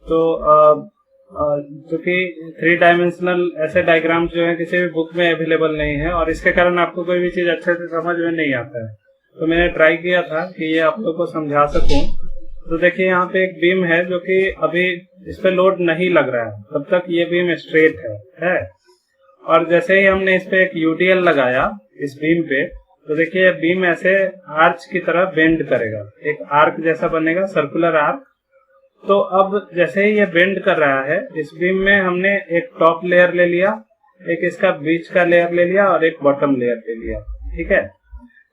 तो क्योंकि 3 डायमेंशनल ऐसे डायग्राम्स जो है किसी भी बुक में अवेलेबल नहीं है, और इसके कारण आपको कोई भी चीज अच्छे से समझ में नहीं आता है। तो मैंने ट्राई किया था कि ये आप लोग को समझा सकूं। तो देखिए, यहाँ पे एक बीम है जो कि अभी इस पे लोड नहीं लग रहा है, तब तक ये बीम स्ट्रेट है। और जैसे ही हमने इस पे एक यूटीएल लगाया इस बीम पे, तो देखिए बीम ऐसे आर्च की तरह बेंड करेगा, एक आर्क जैसा बनेगा, सर्कुलर आर्क। तो अब जैसे ही ये बेंड कर रहा है, इस बीम में हमने एक टॉप लेयर ले लिया, एक इसका बीच का लेयर ले लिया और एक बॉटम लेयर ले लिया, ठीक है।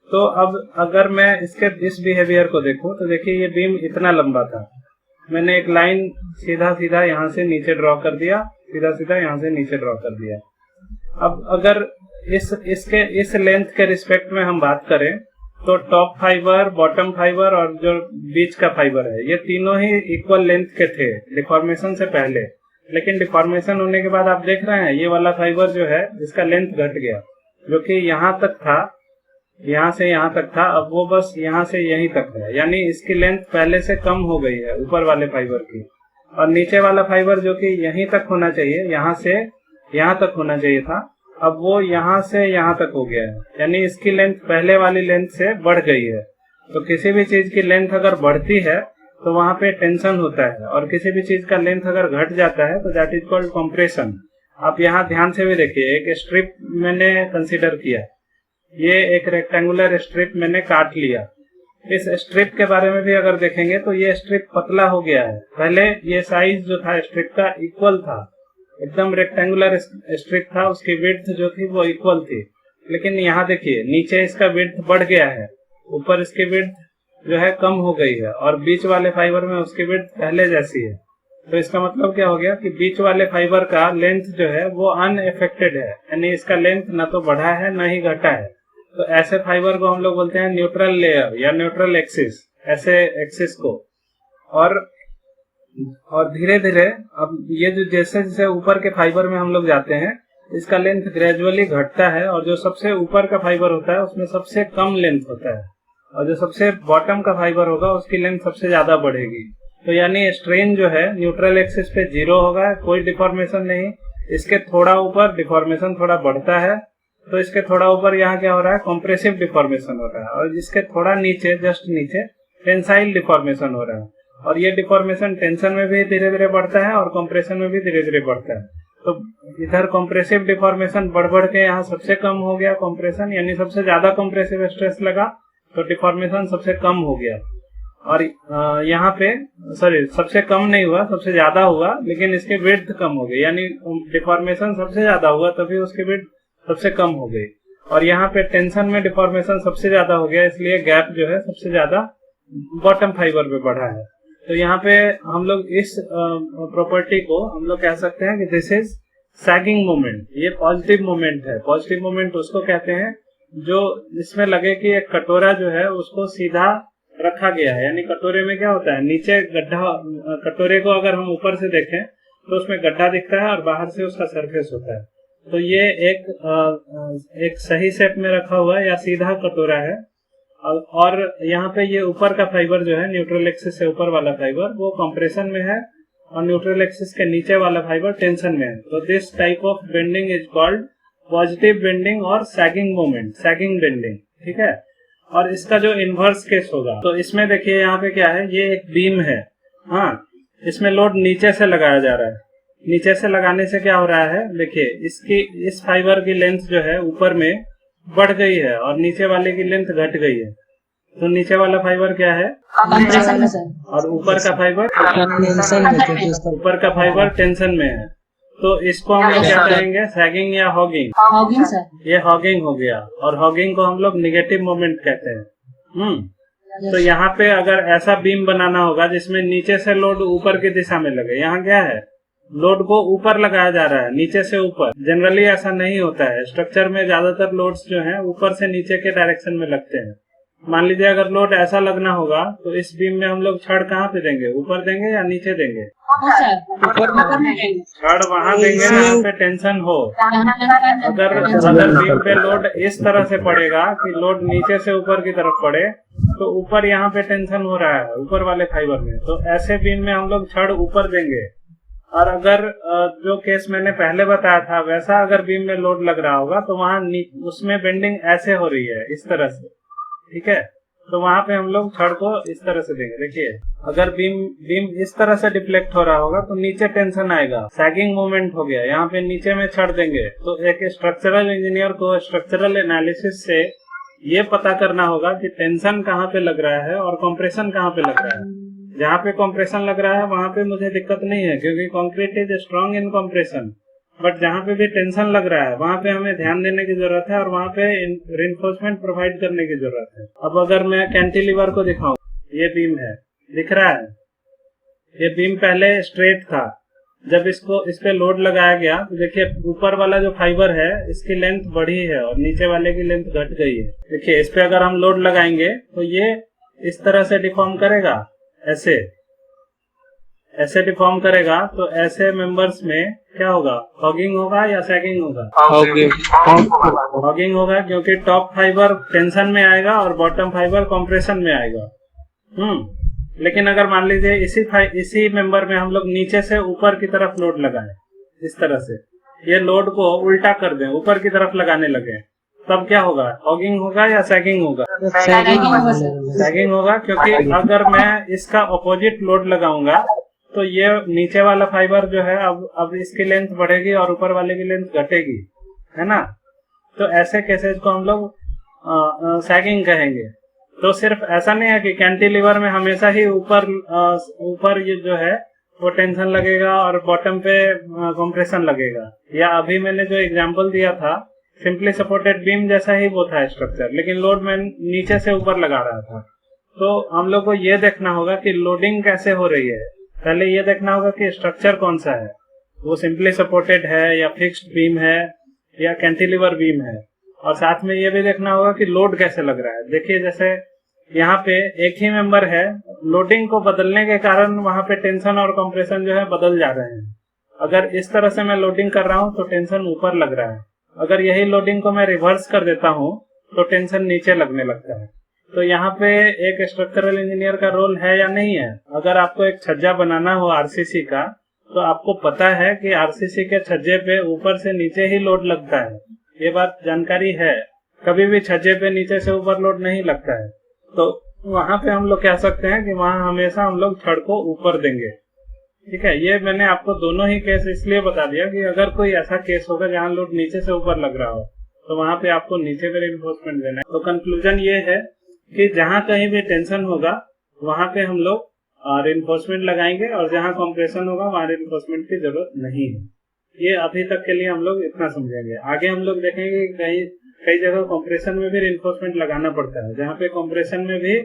तो अब अगर मैं इसके इस बिहेवियर को देखूं तो देखिए, ये बीम इतना लंबा था, मैंने एक लाइन सीधा सीधा यहाँ से नीचे ड्रॉ कर दिया, सीधा सीधा यहाँ से नीचे ड्रॉ कर दिया। अब अगर इस लेंथ के रिस्पेक्ट में हम बात करें तो टॉप फाइबर, बॉटम फाइबर और जो बीच का फाइबर है, ये तीनों ही इक्वल लेंथ के थे डिफॉर्मेशन से पहले। लेकिन डिफॉर्मेशन होने के बाद आप देख रहे हैं ये वाला फाइबर जो है इसका लेंथ घट गया, जो कि यहाँ तक था, यहाँ से यहाँ तक था, अब वो बस यहाँ से यहीं तक है। यानी इसकी लेंथ पहले से कम हो गई है ऊपर वाले फाइबर की। और नीचे वाला फाइबर जो कि यहीं तक होना चाहिए, यहाँ से यहाँ तक होना चाहिए था, अब वो यहाँ से यहाँ तक हो गया है। यानी इसकी लेंथ पहले वाली लेंथ से बढ़ गई है। तो किसी भी चीज की लेंथ अगर बढ़ती है तो वहां पे टेंशन होता है, और किसी भी चीज का लेंथ अगर घट जाता है तो दैट इज कॉल्ड कंप्रेशन। आप यहाँ ध्यान से भी देखिए, एक स्ट्रिप मैंने कंसीडर किया, ये एक रेक्टेंगुलर स्ट्रिप मैंने काट लिया। इस स्ट्रिप के बारे में भी अगर देखेंगे तो ये स्ट्रिप पतला हो गया है। पहले ये साइज जो था स्ट्रिप का इक्वल था, एकदम रेक्टेंगुलर स्ट्रिप था, उसकी विड्थ जो थी वो इक्वल थी। लेकिन यहाँ देखिए नीचे इसका विड्थ बढ़ गया है, ऊपर इसकी विड्थ जो है कम हो गई है, और बीच वाले फाइबर में उसकी विड्थ पहले जैसी है। तो इसका मतलब क्या हो गया कि बीच वाले फाइबर का लेंथ जो है वो अनएफेक्टेड है, यानी इसका लेंथ न तो बढ़ा है न ही घटा है। तो ऐसे फाइबर को हम लोग बोलते हैं न्यूट्रल लेयर या न्यूट्रल एक्सिस, ऐसे एक्सिस को। और धीरे धीरे अब ये जो जैसे जैसे ऊपर के फाइबर में हम लोग जाते हैं, इसका लेंथ ग्रेजुअली घटता है, और जो सबसे ऊपर का फाइबर होता है उसमें सबसे कम लेंथ होता है, और जो सबसे बॉटम का फाइबर होगा उसकी लेंथ सबसे ज्यादा बढ़ेगी। तो यानी स्ट्रेन जो है न्यूट्रल एक्सिस पे 0 होगा, कोई डिफॉर्मेशन नहीं। इसके थोड़ा ऊपर डिफॉर्मेशन थोड़ा बढ़ता है, तो इसके थोड़ा ऊपर यहाँ क्या हो रहा है, कॉम्प्रेसिव डिफॉर्मेशन हो रहा है, और इसके थोड़ा नीचे, जस्ट नीचे टेंसाइल डिफॉर्मेशन हो रहा है। और ये डिफॉर्मेशन टेंशन में भी धीरे धीरे बढ़ता है और कंप्रेशन में भी धीरे धीरे बढ़ता है। तो इधर कंप्रेसिव डिफॉर्मेशन बढ़ बढ़ के यहाँ सबसे कम हो गया कंप्रेशन, यानी सबसे ज्यादा कंप्रेसिव स्ट्रेस लगा तो डिफॉर्मेशन सबसे कम हो गया। और यहाँ पे सबसे कम नहीं हुआ, सबसे ज्यादा हुआ, लेकिन इसकी विड्थ कम हो गई, यानी डिफॉर्मेशन सबसे ज्यादा हुआ तभी उसकी विड्थ सबसे कम हो गई। और यहाँ पे टेंशन में डिफॉर्मेशन सबसे ज्यादा हो गया, इसलिए गैप जो है सबसे ज्यादा बॉटम फाइबर पे बढ़ा है। तो यहाँ पे हम लोग इस प्रॉपर्टी को हम लोग कह सकते हैं कि दिस इज सैगिंग मोमेंट। ये पॉजिटिव मोमेंट है। पॉजिटिव मोमेंट उसको कहते हैं जो इसमें लगे कि एक कटोरा जो है उसको सीधा रखा गया है, यानी कटोरे में क्या होता है, नीचे गड्ढा, कटोरे को अगर हम ऊपर से देखें तो उसमें गड्ढा दिखता है और बाहर से उसका सरफेस होता है। तो ये एक सही शेप में रखा हुआ है या सीधा कटोरा है, और यहाँ पे ये ऊपर का फाइबर जो है न्यूट्रल एक्सिस से ऊपर वाला फाइबर वो कंप्रेशन में है और न्यूट्रल एक्सिस के नीचे वाला फाइबर टेंशन में है। तो this type of bending is called positive bending और सैगिंग मोमेंट, सैगिंग बेंडिंग। ठीक है। और इसका जो इनवर्स केस होगा, तो इसमें देखिए यहाँ पे क्या है, ये एक बीम है। हाँ, इसमें लोड नीचे से लगाया जा रहा है। नीचे से लगाने से क्या हो रहा है, देखिए इस फाइबर की लेंथ जो है ऊपर में बढ़ गई है और नीचे वाले की लेंथ घट गई है। तो नीचे वाला फाइबर क्या है, कंप्रेशन सर, और ऊपर का फाइबर टेंशन में, क्योंकि उसका ऊपर का फाइबर टेंशन में है। तो इसको हम लोग क्या कहेंगे, सैगिंग या हॉगिंग। हॉगिंग सर, ये हॉगिंग हो गया, और हॉगिंग को हम लोग निगेटिव मोमेंट कहते हैं। तो यहाँ पे अगर ऐसा बीम बनाना होगा जिसमें नीचे से लोड ऊपर की दिशा में लगे, यहाँ क्या है, लोड को ऊपर लगाया जा रहा है, नीचे से ऊपर। जनरली ऐसा नहीं होता है। स्ट्रक्चर में ज्यादातर लोड्स जो हैं ऊपर से नीचे के डायरेक्शन में लगते हैं। मान लीजिए अगर लोड ऐसा लगना होगा तो इस बीम में हम लोग छड़ कहाँ पे देंगे, ऊपर देंगे या नीचे देंगे? छड़ वहाँ देंगे जहाँ पे टेंशन हो। अगर बीम पे लोड इस तरह से पड़ेगा कि लोड नीचे से ऊपर की तरफ पड़े, तो ऊपर यहाँ पे टेंशन हो रहा है ऊपर वाले फाइबर में, तो ऐसे बीम में हम लोग छड़ ऊपर देंगे। और अगर जो केस मैंने पहले बताया था वैसा अगर बीम में लोड लग रहा होगा तो वहाँ उसमें बेंडिंग ऐसे हो रही है, इस तरह से। ठीक है। तो वहाँ पे हम लोग छड़ को इस तरह से देंगे। देखिए, अगर बीम इस तरह से डिफ्लेक्ट हो रहा होगा तो नीचे टेंशन आएगा, सैगिंग मूवमेंट हो गया। यहाँ पे नीचे में छड़ देंगे। तो एक स्ट्रक्चरल इंजीनियर को स्ट्रक्चरल एनालिसिस से ये पता करना होगा कि टेंशन कहाँ पे लग रहा है और कंप्रेशन कहाँ पे लग रहा है। जहाँ पे कंप्रेशन लग रहा है वहाँ पे मुझे दिक्कत नहीं है, क्योंकि concrete is strong in compression. But जहाँ पे भी टेंशन लग रहा है वहाँ पे हमें ध्यान देने की जरूरत है और वहाँ पे रिइंफोर्समेंट प्रोवाइड करने की जरूरत है। अब अगर मैं कैंटिलीवर को दिखाऊं, ये बीम है, दिख रहा है, ये बीम पहले स्ट्रेट था। जब इस पे लोड लगाया गया तो देखिए ऊपर वाला जो फाइबर है इसकी लेंथ बढ़ी है और नीचे वाले की लेंथ घट गई है। देखिए इस पे अगर हम लोड लगाएंगे तो ये इस तरह से डिफॉर्म करेगा, ऐसे डिफॉर्म करेगा। तो ऐसे मेंबर्स में क्या होगा, हॉगिंग होगा या सैगिंग होगा? हॉगिंग होगा, क्योंकि टॉप फाइबर टेंशन में आएगा और बॉटम फाइबर कंप्रेशन में आएगा। लेकिन अगर मान लीजिए इसी मेंबर में हम लोग नीचे से ऊपर की तरफ लोड लगाएं, इस तरह से ये लोड को उल्टा कर दें, ऊपर की तरफ लगाने लगे, तब क्या होगा, हॉगिंग होगा या सैगिंग होगा? सैगिंग होगा, क्योंकि अगर मैं इसका ऑपोजिट लोड लगाऊंगा तो ये नीचे वाला फाइबर जो है अब इसकी लेंथ बढ़ेगी और ऊपर वाले की लेंथ घटेगी, है ना। तो ऐसे केसेस को हम लोग सैगिंग कहेंगे। तो सिर्फ ऐसा नहीं है कि कैंटिलीवर में हमेशा ही ऊपर ये जो है वो टेंशन लगेगा और बॉटम पे कंप्रेशन लगेगा। या अभी मैंने जो एग्जांपल दिया था सिंपली सपोर्टेड बीम जैसा ही वो था स्ट्रक्चर, लेकिन लोड मैं नीचे से ऊपर लगा रहा था। तो हम लोग को ये देखना होगा कि लोडिंग कैसे हो रही है। पहले ये देखना होगा कि स्ट्रक्चर कौन सा है, वो सिंपली सपोर्टेड है या फिक्स्ड बीम है या कैंटिलीवर बीम है। और साथ में ये भी देखना होगा कि लोड कैसे लग रहा है। देखिए जैसे यहाँ पे एक ही मेंबर है, लोडिंग को बदलने के कारण वहां पे टेंशन और कंप्रेशन जो है बदल जा रहे हैं। अगर इस तरह से मैं लोडिंग कर रहा हूँ तो टेंशन ऊपर लग रहा है, अगर यही लोडिंग को मैं रिवर्स कर देता हूँ तो टेंशन नीचे लगने लगता है। तो यहाँ पे एक स्ट्रक्चरल इंजीनियर का रोल है या नहीं है। अगर आपको एक छज्जा बनाना हो आरसीसी का, तो आपको पता है कि आरसीसी के छज्जे पे ऊपर से नीचे ही लोड लगता है, ये बात जानकारी है। कभी भी छज्जे पे नीचे से ऊपर लोड नहीं लगता है। तो वहां पे हम लोग कह सकते हैं कि वहां हमेशा हम लोग छड़ को ऊपर देंगे। ठीक है, ये मैंने आपको दोनों ही केस इसलिए बता दिया कि अगर कोई ऐसा केस होगा जहाँ लोड नीचे से ऊपर लग रहा हो तो वहां पे आपको नीचे पे रिइंफोर्समेंट देना है। तो कंक्लूजन ये है कि जहाँ कहीं भी टेंशन होगा वहां पे हम लोग रिइंफोर्समेंट लगाएंगे और जहाँ कंप्रेशन होगा वहां रिइंफोर्समेंट की जरूरत नहीं है। ये अभी तक के लिए हम लोग इतना समझेंगे। आगे हम लोग देखेंगे कि कहीं कई जगह कंप्रेशन में भी रिइंफोर्समेंट लगाना पड़ता है, जहाँ पे कंप्रेशन में भी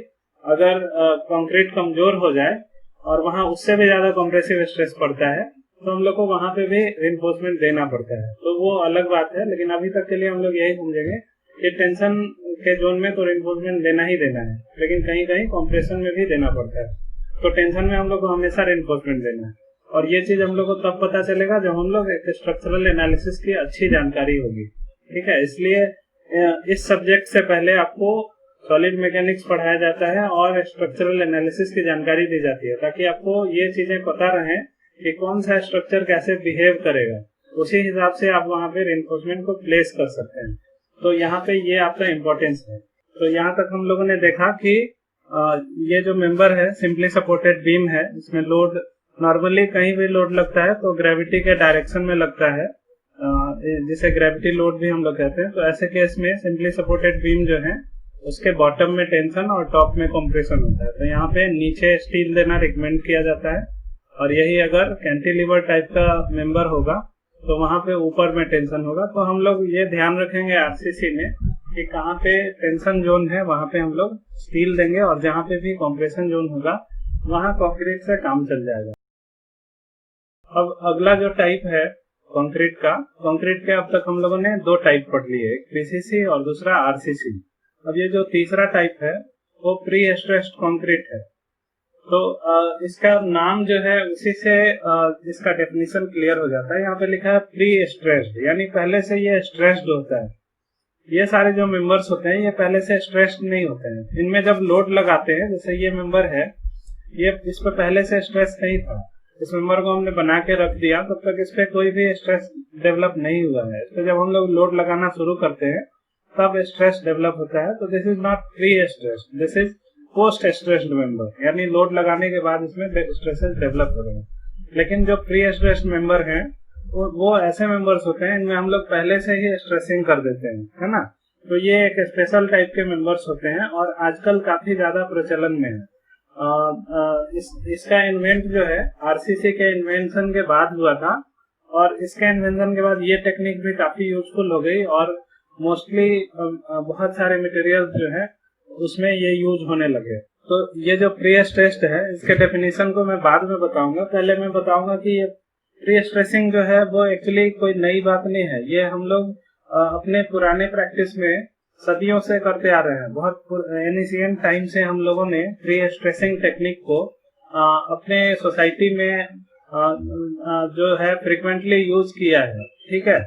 अगर कंक्रीट कमजोर हो जाए और वहाँ उससे भी ज्यादा कंप्रेसिव स्ट्रेस पड़ता है तो हम लोग को वहाँ पे भी रिइंफोर्समेंट देना पड़ता है। तो वो अलग बात है, लेकिन अभी तक के लिए हम लोग यही समझेंगे कि टेंशन के जोन में तो रिइंफोर्समेंट देना ही देना है, लेकिन कहीं कहीं कंप्रेशन में भी देना पड़ता है। तो टेंशन में हम लोग को हमेशा रिइंफोर्समेंट देना है, और ये चीज हम लोग को तब पता चलेगा जब हम लोग एक स्ट्रक्चरल एनालिसिस की अच्छी जानकारी होगी। ठीक है, इसलिए इस सब्जेक्ट से पहले आपको सॉलिड मैकेनिक्स पढ़ाया जाता है और स्ट्रक्चरल एनालिसिस की जानकारी दी जाती है, ताकि आपको ये चीजें पता रहे कि कौन सा स्ट्रक्चर कैसे बिहेव करेगा, उसी हिसाब से आप वहाँ पे रिइंफोर्समेंट को प्लेस कर सकते हैं। तो यहाँ पे ये आपका इम्पोर्टेंस है। तो यहाँ तक हम लोगों ने देखा कि ये जो मेंबर है सिंपली सपोर्टेड बीम है, इसमें लोड नॉर्मली कहीं भी लोड लगता है तो ग्रेविटी के डायरेक्शन में लगता है, जिसे ग्रेविटी लोड भी हम लोग कहते हैं। तो ऐसे केस में सिंपली सपोर्टेड बीम जो है उसके बॉटम में टेंशन और टॉप में कंप्रेशन होता है। तो यहाँ पे नीचे स्टील देना रिकमेंड किया जाता है, और यही अगर कैंटिलीवर टाइप का मेंबर होगा तो वहाँ पे ऊपर में टेंशन होगा। तो हम लोग ये ध्यान रखेंगे आरसीसी में कि कहाँ पे टेंशन जोन है वहाँ पे हम लोग स्टील देंगे, और जहाँ पे भी कंप्रेशन जोन होगा वहाँ कंक्रीट से काम चल जाएगा। अब अगला जो टाइप है कंक्रीट के अब तक हम लोगों ने दो टाइप पढ़ लिए, एक पीसीसी और दूसरा आरसीसी। अब ये जो तीसरा टाइप है वो प्री स्ट्रेस्ड कंक्रीट है। तो इसका नाम जो है उसी से इसका डेफिनेशन क्लियर हो जाता है। यहाँ पे लिखा है प्री स्ट्रेस्ड, यानी पहले से ये स्ट्रेस्ड होता है। ये सारे जो मेंबर्स होते हैं ये पहले से स्ट्रेस्ड नहीं होते हैं। इनमें जब लोड लगाते हैं, जैसे ये मेंबर है, ये इस पे पहले से स्ट्रेस नहीं था, इस मेंबर को हमने बना के रख दिया, तब तक इस पे कोई भी स्ट्रेस डेवलप नहीं हुआ है। इस पे जब हम लोग लोड लगाना शुरू करते हैं तब स्ट्रेस डेवलप होता है। तो this is not pre stressed, this is post stressed member, यानी लोड लगाने के बाद इसमें स्ट्रेसेस डेवलप हो रहे हैं। लेकिन जो प्री स्ट्रेस्ड मेंबर हैं वो ऐसे मेंबर्स होते हैं इनमें हम लोग पहले से ही स्ट्रेसिंग कर देते हैं, है ना। तो ये एक स्पेशल टाइप के मेंबर्स होते हैं और आजकल काफी ज्यादा प्रचलन में है। इसका इन्वेंट जो है आरसीसी के इन्वेंशन के बाद हुआ था, और इसके इन्वेंशन के बाद ये टेक्निक भी काफी यूजफुल हो गई, और मोस्टली बहुत सारे मटेरियल जो है उसमें ये यूज होने लगे। तो ये जो प्री स्ट्रेस्ड है इसके डेफिनेशन को मैं बाद में बताऊंगा। पहले मैं बताऊंगा कि ये प्री स्ट्रेसिंग जो है वो एक्चुअली कोई नई बात नहीं है। ये हम लोग अपने पुराने प्रैक्टिस में सदियों से करते आ रहे हैं। बहुत एनिशियंट टाइम से हम लोगों ने प्री स्ट्रेसिंग टेक्निक को अपने सोसाइटी में जो है फ्रिक्वेंटली यूज किया है। ठीक है,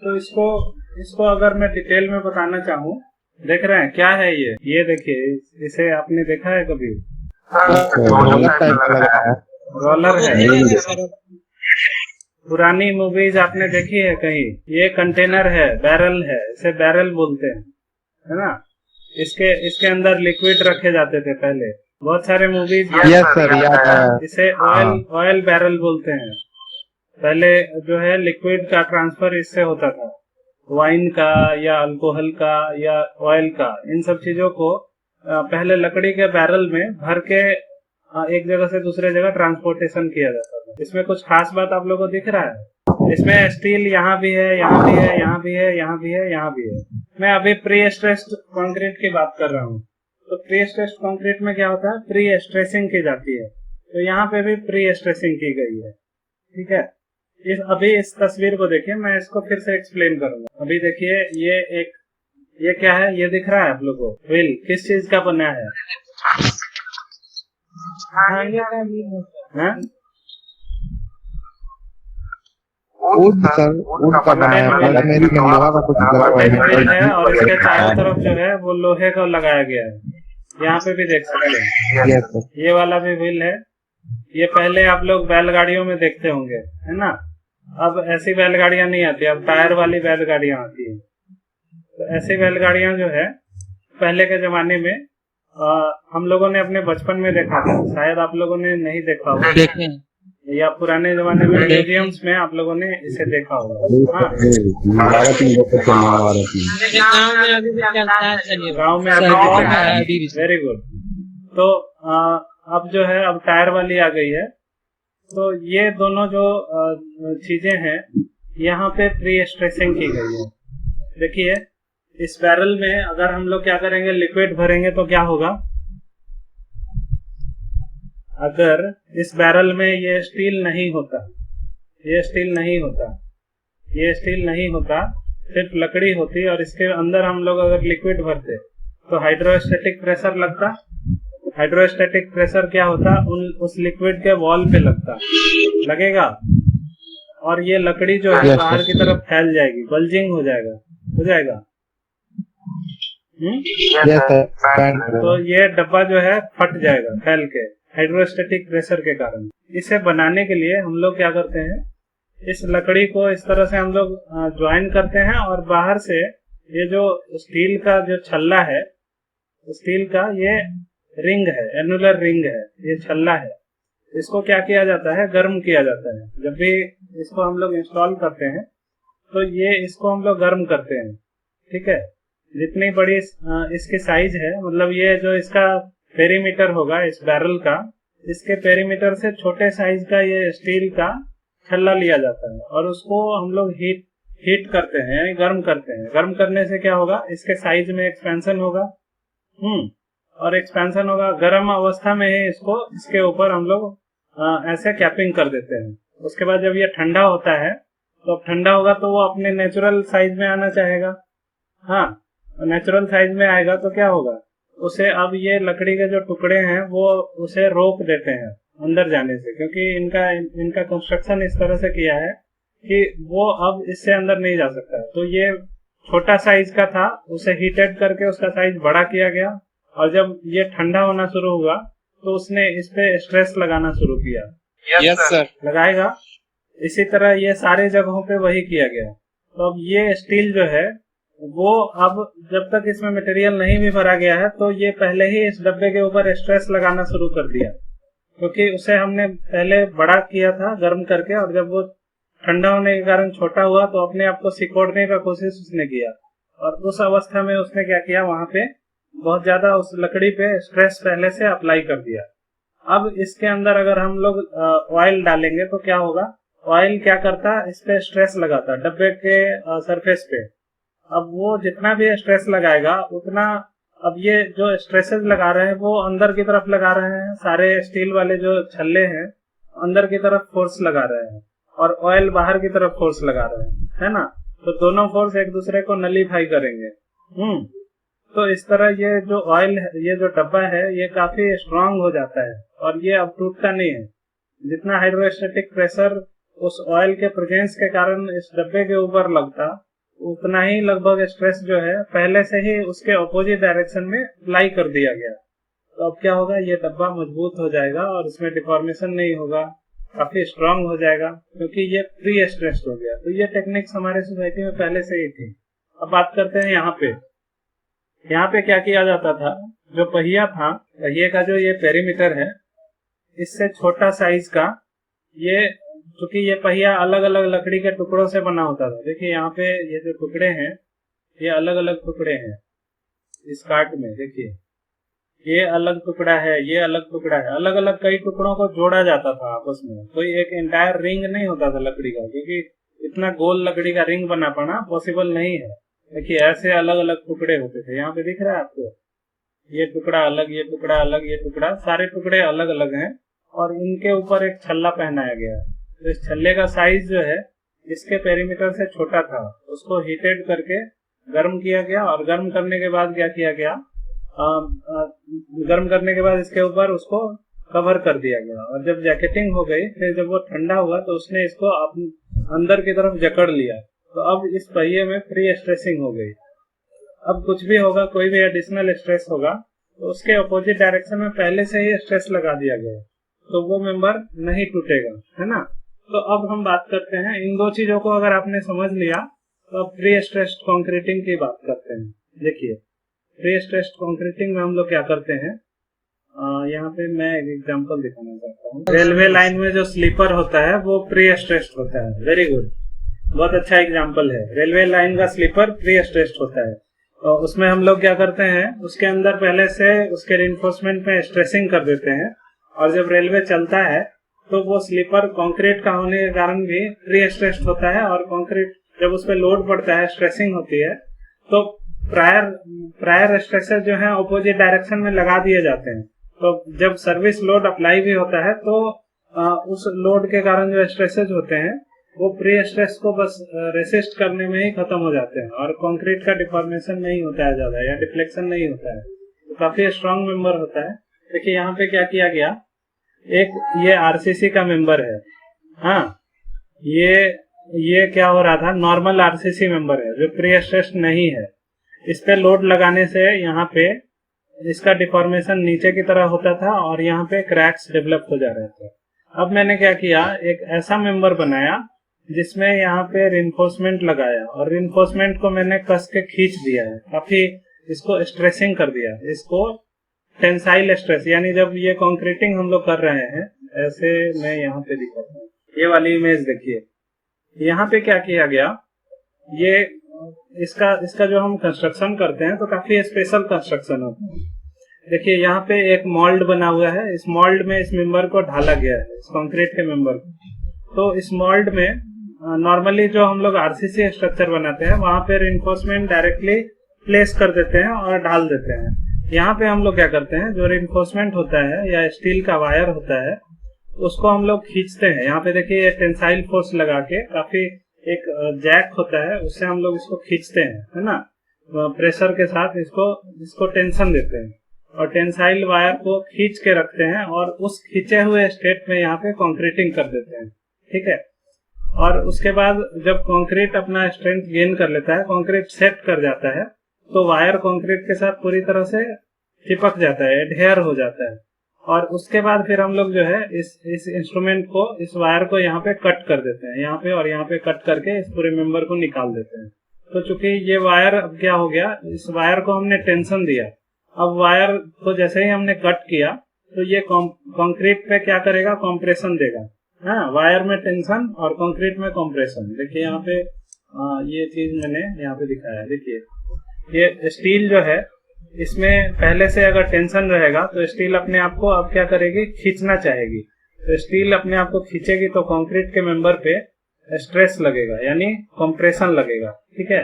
तो इसको अगर मैं डिटेल में बताना चाहूँ, देख रहे हैं क्या है ये देखिए, इसे आपने देखा है कभी? रोलर है। पुरानी मूवीज आपने देखी है कहीं? ये कंटेनर है, बैरल है, इसे बैरल बोलते हैं, है ना। इसके अंदर लिक्विड रखे जाते थे पहले, बहुत सारे मूवीज। इसे ऑयल बैरल बोलते हैं। पहले जो है लिक्विड का ट्रांसफर इससे होता था, वाइन का या अल्कोहल का या ऑयल का, इन सब चीजों को पहले लकड़ी के बैरल में भर के एक जगह से दूसरे जगह ट्रांसपोर्टेशन किया जाता था। इसमें कुछ खास बात आप लोगों को दिख रहा है? इसमें स्टील यहाँ भी है, यहाँ भी है, यहाँ भी है, यहाँ भी है, यहाँ भी है। मैं अभी प्री स्ट्रेस्ड कंक्रीट की बात कर रहा हूँ। तो प्री स्ट्रेस्ड कंक्रीट में क्या होता है? प्री स्ट्रेसिंग की जाती है। तो यहाँ पे भी प्री स्ट्रेसिंग की गई है। ठीक है, अभी इस तस्वीर को देखिए, मैं इसको फिर से एक्सप्लेन करूंगा। अभी देखिए ये क्या है? ये दिख रहा है आप लोगों को? व्हील किस चीज का बना है? वुड का बना है, लोहा का कुछ है, और इसके चारों तरफ जो है वो लोहे का लगाया गया है। यहाँ पे भी देख सकते हैं, ये वाला भी व्हील है। ये पहले आप लोग बैलगाड़ियों में देखते होंगे, है ना। अब ऐसी बैलगाड़ियां नहीं आती, अब टायर वाली बैलगाड़ियां आती है। तो ऐसी बैलगाड़ियां जो है पहले के जमाने में हम लोगों ने अपने बचपन में देखा था, शायद आप लोगों ने नहीं देखा होगा, या पुराने जमाने में म्यूजियम्स में आप लोगों ने इसे देखा होगा। गाँव में अभी वेरी गुड। तो अब जो है अब टायर वाली आ गई है। तो ये दोनों जो चीजें हैं यहाँ पे प्री स्ट्रेसिंग की गई है। देखिए इस बैरल में अगर हम लोग क्या करेंगे, लिक्विड भरेंगे तो क्या होगा, अगर इस बैरल में ये स्टील नहीं होता, ये स्टील नहीं होता, ये स्टील नहीं होता, सिर्फ लकड़ी होती और इसके अंदर हम लोग अगर लिक्विड भरते तो हाइड्रोस्टैटिक प्रेशर लगता। हाइड्रोस्टैटिक प्रेशर क्या होता, उस लिक्विड के वॉल पे लगता, लगेगा और ये लकड़ी जो है बाहर की तरफ फैल जाएगी, बल्जिंग हो जाएगा, हो जाएगा। तो ये डब्बा जो है फट जाएगा फैल के, हाइड्रोस्टैटिक प्रेशर के कारण। इसे बनाने के लिए हम लोग क्या करते हैं, इस लकड़ी को इस तरह से हम लोग ज्वाइन करते हैं और बाहर से ये जो स्टील का जो छल्ला है, स्टील का ये रिंग है, एनुलर रिंग है, ये छल्ला है, इसको क्या किया जाता है, गर्म किया जाता है। जब भी इसको हम लोग इंस्टॉल करते हैं तो ये इसको हम लोग गर्म करते हैं, ठीक है। जितनी बड़ी इसकी साइज है, मतलब ये जो इसका पेरीमीटर होगा इस बैरल का, इसके पेरीमीटर से छोटे साइज का ये स्टील का छल्ला लिया जाता है और उसको हम लोग हीट करते हैं, यानी गर्म करते हैं। गर्म करने से क्या होगा, इसके साइज में एक्सपेंशन होगा, और एक्सपेंशन होगा। गर्म अवस्था में ही इसको इसके ऊपर हम लोग ऐसे कैपिंग कर देते हैं। उसके बाद जब ये ठंडा होता है तो अब ठंडा होगा तो वो अपने नेचुरल साइज में आना चाहेगा। हाँ, नेचुरल साइज में आएगा तो क्या होगा, उसे अब ये लकड़ी के जो टुकड़े हैं वो उसे रोक देते हैं अंदर जाने से, क्योंकि इनका कंस्ट्रक्शन इस तरह से किया है कि वो अब इससे अंदर नहीं जा सकता। तो ये छोटा साइज का था, उसे हीटेड करके उसका साइज बड़ा किया गया और जब ये ठंडा होना शुरू हुआ तो उसने इस पे स्ट्रेस लगाना शुरू किया। यस सर, लगाएगा। इसी तरह ये सारे जगहों पे वही किया गया। तो अब ये स्टील जो है वो अब जब तक इसमें मटेरियल नहीं भी भरा गया है तो ये पहले ही इस डब्बे के ऊपर स्ट्रेस लगाना शुरू कर दिया, क्योंकि उसे हमने पहले बड़ा किया था गर्म करके, और जब वो ठंडा होने के कारण छोटा हुआ तो अपने आप को सिकोड़ने का कोशिश उसने किया और उस अवस्था में उसने क्या किया, वहां पे बहुत ज्यादा उस लकड़ी पे स्ट्रेस पहले से अप्लाई कर दिया। अब इसके अंदर अगर हम लोग ऑयल डालेंगे तो क्या होगा, ऑयल क्या करता, इस पे स्ट्रेस लगाता डब्बे के सरफेस पे। अब वो जितना भी स्ट्रेस लगाएगा उतना, अब ये जो स्ट्रेसेस लगा रहे हैं वो अंदर की तरफ लगा रहे हैं, सारे स्टील वाले जो छल्ले हैं अंदर की तरफ फोर्स लगा रहे हैं और ऑयल बाहर की तरफ फोर्स लगा रहे हैं, है ना। तो दोनों फोर्स एक दूसरे को नलीफाई करेंगे। तो इस तरह ये जो ऑयल, ये जो डब्बा है ये काफी स्ट्रांग हो जाता है और ये अब टूटता नहीं है। जितना हाइड्रोस्टैटिक प्रेशर उस ऑयल के प्रेजेंस के कारण इस डब्बे के ऊपर लगता, उतना ही लगभग स्ट्रेस जो है पहले से ही उसके अपोजिट डायरेक्शन में अप्लाई कर दिया गया। तो अब क्या होगा, ये डब्बा मजबूत हो जाएगा और इसमें डिफॉर्मेशन नहीं होगा, काफी स्ट्रांग हो जाएगा क्योंकि ये प्री स्ट्रेस्ड हो गया। तो ये टेक्निक्स हमारे सोसाइटी में पहले से ही थी। अब बात करते हैं यहाँ पे क्या किया जाता था, जो पहिया था, पहिए का जो ये पेरीमीटर है, इससे छोटा साइज का ये, क्योंकि ये पहिया अलग अलग लकड़ी के टुकड़ों से बना होता था। देखिए यहाँ पे ये जो टुकड़े हैं ये अलग अलग टुकड़े हैं इस काट में, देखिए ये अलग टुकड़ा है, ये अलग टुकड़ा है, अलग अलग कई टुकड़ों को जोड़ा जाता था आपस में। कोई एक एंटायर रिंग नहीं होता था लकड़ी का, क्योंकि इतना गोल लकड़ी का रिंग बना पाना पॉसिबल नहीं है। देखिए ऐसे अलग अलग टुकड़े होते थे, यहाँ पे दिख रहा है आपको, ये टुकड़ा अलग, ये टुकड़ा अलग, ये टुकड़ा, सारे टुकड़े अलग अलग हैं और इनके ऊपर एक छल्ला पहनाया गया है। तो इस छल्ले का साइज जो है इसके पेरीमीटर से छोटा था, उसको हीटेड करके गर्म किया गया और गर्म करने के बाद क्या किया गया, गर्म करने के बाद इसके ऊपर उसको कवर कर दिया गया और जब जैकेटिंग हो गई, फिर जब वो ठंडा हुआ तो उसने इसको अंदर की तरफ जकड़ लिया। तो अब इस पहिए में प्री स्ट्रेसिंग हो गई। अब कुछ भी होगा, कोई भी एडिशनल स्ट्रेस होगा तो उसके अपोजिट डायरेक्शन में पहले से ही स्ट्रेस लगा दिया गया, तो वो मेंबर नहीं टूटेगा, है ना। तो अब हम बात करते हैं, इन दो चीजों को अगर आपने समझ लिया तो अब प्री स्ट्रेस्ड कंक्रीटिंग की बात करते हैं। देखिए प्री स्ट्रेस्ड कंक्रीटिंग में हम लोग क्या करते हैं, यहाँ पे मैं एक एग्जांपल दिखाना चाहता हूँ। रेलवे लाइन में जो स्लीपर होता है वो प्री स्ट्रेस्ड होता है। वेरी गुड, बहुत अच्छा एग्जांपल है। रेलवे लाइन का स्लीपर प्री स्ट्रेस्ड होता है। तो उसमें हम लोग क्या करते हैं, उसके अंदर पहले से उसके रिइंफोर्समेंट में स्ट्रेसिंग कर देते हैं और जब रेलवे चलता है तो वो स्लीपर कंक्रीट का होने के कारण भी प्री स्ट्रेस्ड होता है और कंक्रीट जब उस पर लोड पड़ता है, स्ट्रेसिंग होती है, तो प्रायर स्ट्रेसेस जो है ऑपोजिट डायरेक्शन में लगा दिए जाते हैं। तो जब सर्विस लोड अप्लाई भी होता है तो उस लोड के कारण जो स्ट्रेसेस होते हैं वो प्री स्ट्रेस को बस रेसिस्ट करने में ही खत्म हो जाते हैं और कंक्रीट का डिफॉर्मेशन नहीं होता है ज्यादा या डिफ्लेक्शन नहीं होता है, तो काफी स्ट्रांग मेंबर होता है। देखिए यहाँ पे क्या किया गया, एक ये आरसीसी का मेंबर है, हाँ ये क्या हो रहा था, नॉर्मल आरसीसी मेंबर है जो प्री स्ट्रेस नहीं है। इस पे लोड लगाने से यहाँ पे इसका डिफॉर्मेशन नीचे की तरह होता था और यहाँ पे क्रैक्स डेवलप हो जा रहे थे। अब मैंने क्या किया, एक ऐसा मेंबर बनाया जिसमें यहाँ पे रिइंफोर्समेंट लगाया और रिइंफोर्समेंट को मैंने कस के खींच दिया है, काफी इसको स्ट्रेसिंग कर दिया, इसको टेंसाइल स्ट्रेस, यानी जब ये कंक्रीटिंग हम लोग कर रहे हैं, ऐसे मैं यहाँ पे दिखाता हूँ, ये वाली इमेज देखिए। यहाँ पे क्या किया गया, ये इसका जो हम कंस्ट्रक्शन करते हैं तो काफी स्पेशल कंस्ट्रक्शन होता है। देखिए यहाँ पे एक मोल्ड बना हुआ है, इस मोल्ड में इस मेंबर को ढाला गया है, इस कंक्रीट के मेंबर को। तो इस मोल्ड में नॉर्मली जो हम लोग आरसीसी स्ट्रक्चर बनाते हैं वहां पे रिइंफोर्समेंट डायरेक्टली प्लेस कर देते हैं और ढाल देते हैं। यहाँ पे हम लोग क्या करते हैं, जो रिइंफोर्समेंट होता है या स्टील का वायर होता है उसको हम लोग खींचते हैं। यहाँ पे देखिए ये टेंसाइल फोर्स लगा के, काफी एक जैक होता है उससे हम लोग इसको खींचते हैं, है ना, प्रेशर के साथ इसको टेंशन देते हैं और टेंसाइल वायर को खींच के रखते हैं और उस खींचे हुए स्टेट में यहाँ पे कंक्रीटिंग कर देते हैं, ठीक है। और उसके बाद जब कंक्रीट अपना स्ट्रेंथ गेन कर लेता है, कंक्रीट सेट कर जाता है, तो वायर कंक्रीट के साथ पूरी तरह से चिपक जाता है, एडहेयर हो जाता है। और उसके बाद फिर हम लोग जो है इस इंस्ट्रूमेंट को, इस वायर को यहाँ पे कट कर देते हैं, यहाँ पे और यहाँ पे कट करके इस पूरे मेंबर को निकाल देते हैं। तो चूंकि ये वायर अब क्या हो गया, इस वायर को हमने टेंशन दिया, अब वायर को जैसे ही हमने कट किया तो ये कंक्रीट पे क्या करेगा, कंप्रेशन देगा, हाँ, वायर में टेंशन और कंक्रीट में कंप्रेशन। देखिए यहाँ पे ये चीज मैंने यहाँ पे दिखाया है। देखिए ये स्टील जो है, इसमें पहले से अगर टेंशन रहेगा तो स्टील अपने आप को अब क्या करेगी, खींचना चाहेगी। तो स्टील अपने आप को खींचेगी तो कंक्रीट के मेंबर पे स्ट्रेस लगेगा, यानी कंप्रेशन लगेगा, ठीक है।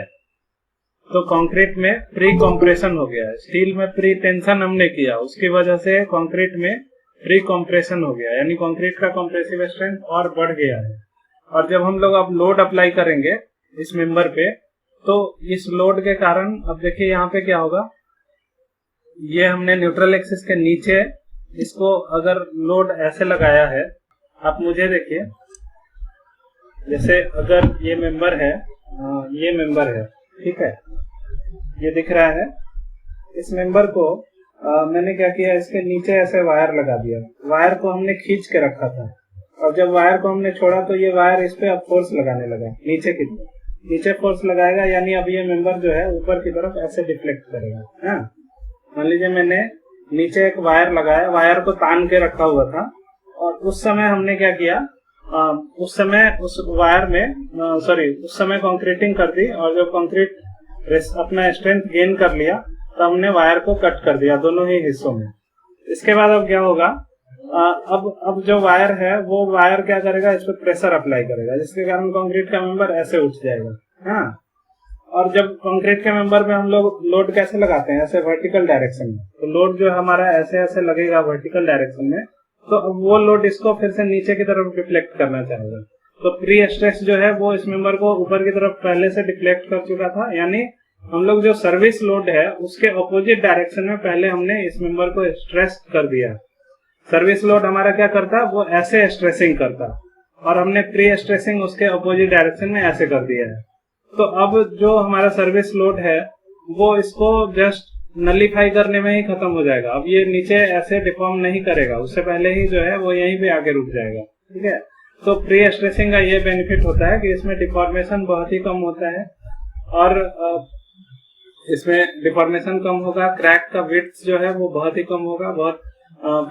तो कंक्रीट में प्री कंप्रेशन हो गया, स्टील में प्री टेंशन हमने किया, उसकी वजह से कंक्रीट में प्री कंप्रेशन हो गया, यानी कंक्रीट का कंप्रेसिव स्ट्रेंथ और बढ़ गया है। और जब हम लोग अब लोड अप्लाई करेंगे इस मेंबर पे, तो इस लोड के कारण अब देखिए यहाँ पे क्या होगा, ये हमने न्यूट्रल एक्सिस के नीचे इसको अगर लोड ऐसे लगाया है, आप मुझे देखिए, जैसे अगर ये मेंबर है, ये मेंबर है, ठीक है, ये दिख रहा है, इस मेंबर को मैंने क्या किया, इसके नीचे ऐसे वायर लगा दिया, वायर को हमने खींच के रखा था और जब वायर को हमने छोड़ा तो ये वायर इस पे अब फोर्स लगाने लगा, नीचे की तरफ, नीचे फोर्स लगाएगा, यानी अब ये मेंबर जो है ऊपर की तरफ ऐसे डिफ्लेक्ट करेगा, हाँ। मान लीजिए मैंने नीचे एक वायर लगाया, वायर को तान के रखा हुआ था और उस समय हमने क्या किया, उस समय उस वायर में उस समय कंक्रीटिंग कर दी और जब कंक्रीट अपना स्ट्रेंथ गेन कर लिया तो हमने वायर को कट कर दिया दोनों ही हिस्सों में। इसके बाद अब क्या होगा, अब जो वायर है वो वायर क्या करेगा, इस पर प्रेशर अप्लाई करेगा, जिसके कारण कंक्रीट का मेंबर ऐसे उठ जाएगा, हाँ। और जब कंक्रीट के मेंबर में हम लोग लोड कैसे लगाते हैं, ऐसे वर्टिकल डायरेक्शन में, तो लोड जो हमारा ऐसे ऐसे लगेगा वर्टिकल डायरेक्शन में, तो वो लोड इसको फिर से नीचे की तरफ डिफ्लेक्ट करना चाहेगा। तो प्री स्ट्रेस जो है वो इस मेंबर को ऊपर की तरफ पहले से डिफ्लेक्ट कर चुका था, यानी हम लोग जो सर्विस लोड है उसके ऑपोजिट डायरेक्शन में पहले हमने इस मेंबर को स्ट्रेस कर दिया। सर्विस लोड हमारा क्या करता, वो ऐसे स्ट्रेसिंग करता और हमने प्री स्ट्रेसिंग उसके ऑपोजिट डायरेक्शन में ऐसे कर दिया है। तो अब जो हमारा सर्विस लोड है वो इसको जस्ट नलीफाई करने में ही खत्म हो जाएगा। अब ये नीचे ऐसे डिफॉर्म नहीं करेगा, उससे पहले ही जो है वो यहीं पे आगे रुक जाएगा, ठीक है। तो प्री स्ट्रेसिंग का ये बेनिफिट होता है कि इसमें डिफॉर्मेशन बहुत ही कम होता है और इसमें डिफॉर्मेशन कम होगा, क्रैक का विड्थ जो है वो बहुत ही कम होगा, बहुत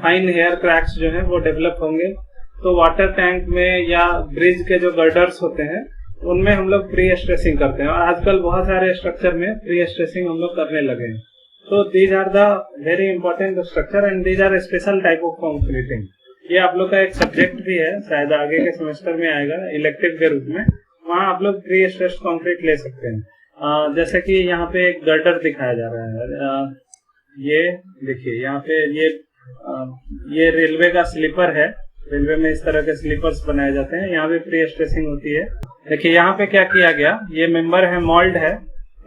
फाइन हेयर क्रैक्स जो है वो डेवलप होंगे। तो वाटर टैंक में या ब्रिज के जो गर्डर्स होते हैं उनमें हम लोग प्री स्ट्रेसिंग करते हैं और आजकल बहुत सारे स्ट्रक्चर में प्री स्ट्रेसिंग हम लोग करने लगे हैं। तो these are the very important structure and these are special type of concreting. ये आप लोग का एक सब्जेक्ट भी है, शायद आगे के सेमेस्टर में आएगा इलेक्टिव के रूप में, वहाँ आप लोग प्री स्ट्रेस्ड कंक्रीट ले सकते हैं। जैसे कि यहाँ पे एक गर्डर दिखाया जा रहा है। ये देखिए यहाँ पे ये रेलवे का स्लीपर है। रेलवे में इस तरह के स्लीपर्स बनाए जाते हैं, यहाँ पे प्री स्ट्रेसिंग होती है। देखिए यहाँ पे क्या किया गया, ये मेंबर है, मोल्ड है।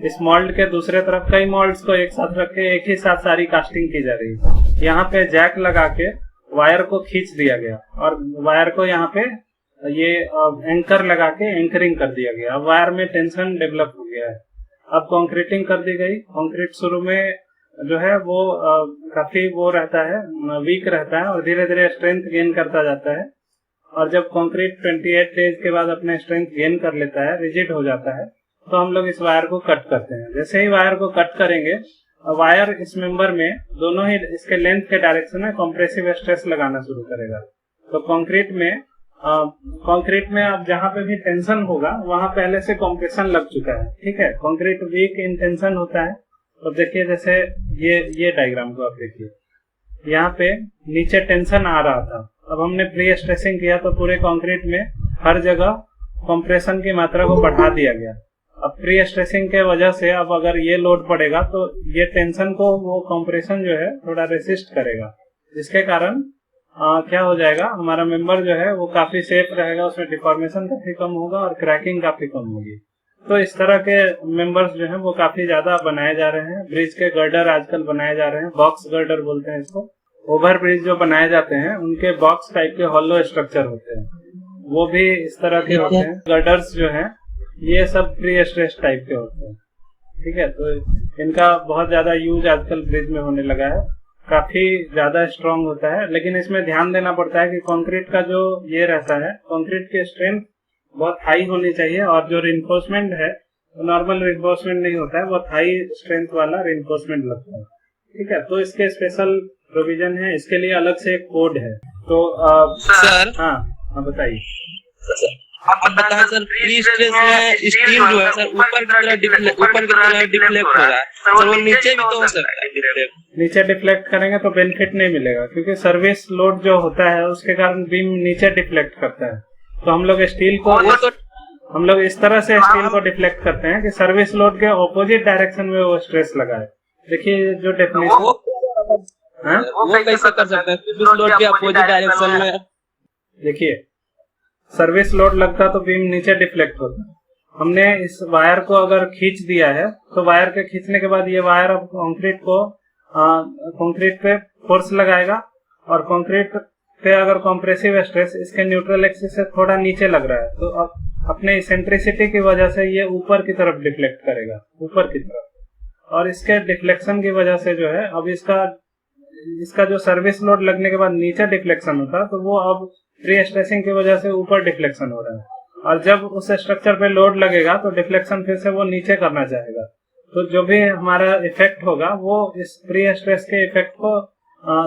इस मोल्ड के दूसरे तरफ कई मोल्ड्स को एक साथ रख के एक ही साथ सारी कास्टिंग की जा रही है। यहाँ पे जैक लगा के वायर को खींच दिया गया और वायर को यहाँ पे ये एंकर लगा के एंकरिंग कर दिया गया। अब वायर में टेंशन डेवलप हो गया है। अब कंक्रीटिंग कर दी गई। कंक्रीट शुरू में जो है वो काफी वो रहता है, वीक रहता है और धीरे धीरे स्ट्रेंथ गेन करता जाता है। और जब कंक्रीट 28 डेज के बाद अपने स्ट्रेंथ गेन कर लेता है, रिजिड हो जाता है, तो हम लोग इस वायर को कट करते हैं। जैसे ही वायर को कट करेंगे, वायर इस मेंबर में दोनों ही इसके लेंथ के डायरेक्शन में कंप्रेसिव स्ट्रेस लगाना शुरू करेगा। तो कंक्रीट में अब जहां पे भी टेंशन होगा वहां पहले से कंप्रेशन लग चुका है। ठीक है, कंक्रीट वीक इन टेंशन होता है। तो देखिए जैसे ये डायग्राम को आप देखिए, यहाँ पे नीचे टेंशन आ रहा था। अब हमने प्री स्ट्रेसिंग किया तो पूरे कंक्रीट में हर जगह कंप्रेशन की मात्रा को बढ़ा दिया गया। अब प्री स्ट्रेसिंग के वजह से अब अगर ये लोड पड़ेगा तो ये टेंशन को वो कंप्रेशन जो है थोड़ा रेसिस्ट करेगा, जिसके कारण क्या हो जाएगा, हमारा मेंबर जो है वो काफी सेफ रहेगा, उसमें डिफॉर्मेशन काफी कम होगा और क्रैकिंग काफी कम होगी। तो इस तरह के मेंबर्स जो हैं वो काफी ज्यादा बनाए जा रहे हैं। ब्रिज के गर्डर आजकल बनाए जा रहे हैं, बॉक्स गर्डर बोलते हैं इसको। ओवर ब्रिज जो बनाए जाते हैं उनके बॉक्स टाइप के हॉलो स्ट्रक्चर होते हैं, वो भी इस तरह के होते हैं। गर्डर्स जो हैं ये सब प्री स्ट्रेस टाइप के होते हैं। ठीक है, तो इनका बहुत ज्यादा यूज आजकल ब्रिज में होने लगा है, काफी ज्यादा स्ट्रांग होता है। लेकिन इसमें ध्यान देना पड़ता है कि कंक्रीट का जो ये रहता है, कंक्रीट की स्ट्रेंथ बहुत हाई होनी चाहिए और जो रिइंफोर्समेंट है वो नॉर्मल रिइंफोर्समेंट नहीं होता है, बहुत हाई स्ट्रेंथ वाला रिइंफोर्समेंट लगता है। ठीक है, तो इसके स्पेशल प्रोविजन है, इसके लिए अलग से एक कोड है। तो सर हाँ बताइए। आप बताएं सर, प्री स्ट्रेस में स्टील जो है सर ऊपर की तरह डिफ्लेक्ट हो रहा है सर, वो नीचे भी तो हो सकता है डिफ्लेक्ट। नीचे डिफ्लेक्ट करेंगे तो बेनिफिट नहीं मिलेगा, क्योंकि सर्विस लोड जो होता है उसके कारण बीम नीचे डिफ्लेक्ट करता है। तो हम लोग स्टील को हम लोग इस तरह से स्टील को डिफ्लेक्ट करते हैं कि सर्विस लोड के ऑपोजिट डायरेक्शन में वो स्ट्रेस लगाए। देखिए जो डेफिनेशन वो कैसे कर सकते हैं सर्विस लोड के अपोजिट डायरेक्शन में? देखिए सर्विस लोड लगता तो बीम नीचे डिफ्लेक्ट होता। हमने इस वायर को अगर खींच दिया है तो वायर के खींचने के बाद ये वायर अब कंक्रीट पे फोर्स लगाएगा और कंक्रीट पे अगर कंप्रेसिव स्ट्रेस इसके न्यूट्रल एक्सिस से थोड़ा नीचे लग रहा है तो अब अपने इसेंट्रिसिटी की वजह से ये ऊपर की तरफ डिफ्लेक्ट करेगा, ऊपर की तरफ। और इसके डिफ्लेक्शन की वजह से जो है अब इसका जो सर्विस लोड लगने के बाद नीचे डिफ्लेक्शन होता है, तो वो अब प्री स्ट्रेसिंग की वजह से ऊपर डिफ्लेक्शन हो रहा है। और जब उस स्ट्रक्चर पे लोड लगेगा तो डिफ्लेक्शन फिर से वो नीचे करना चाहेगा। तो जो भी हमारा इफेक्ट होगा वो इस प्री स्ट्रेस के इफेक्ट को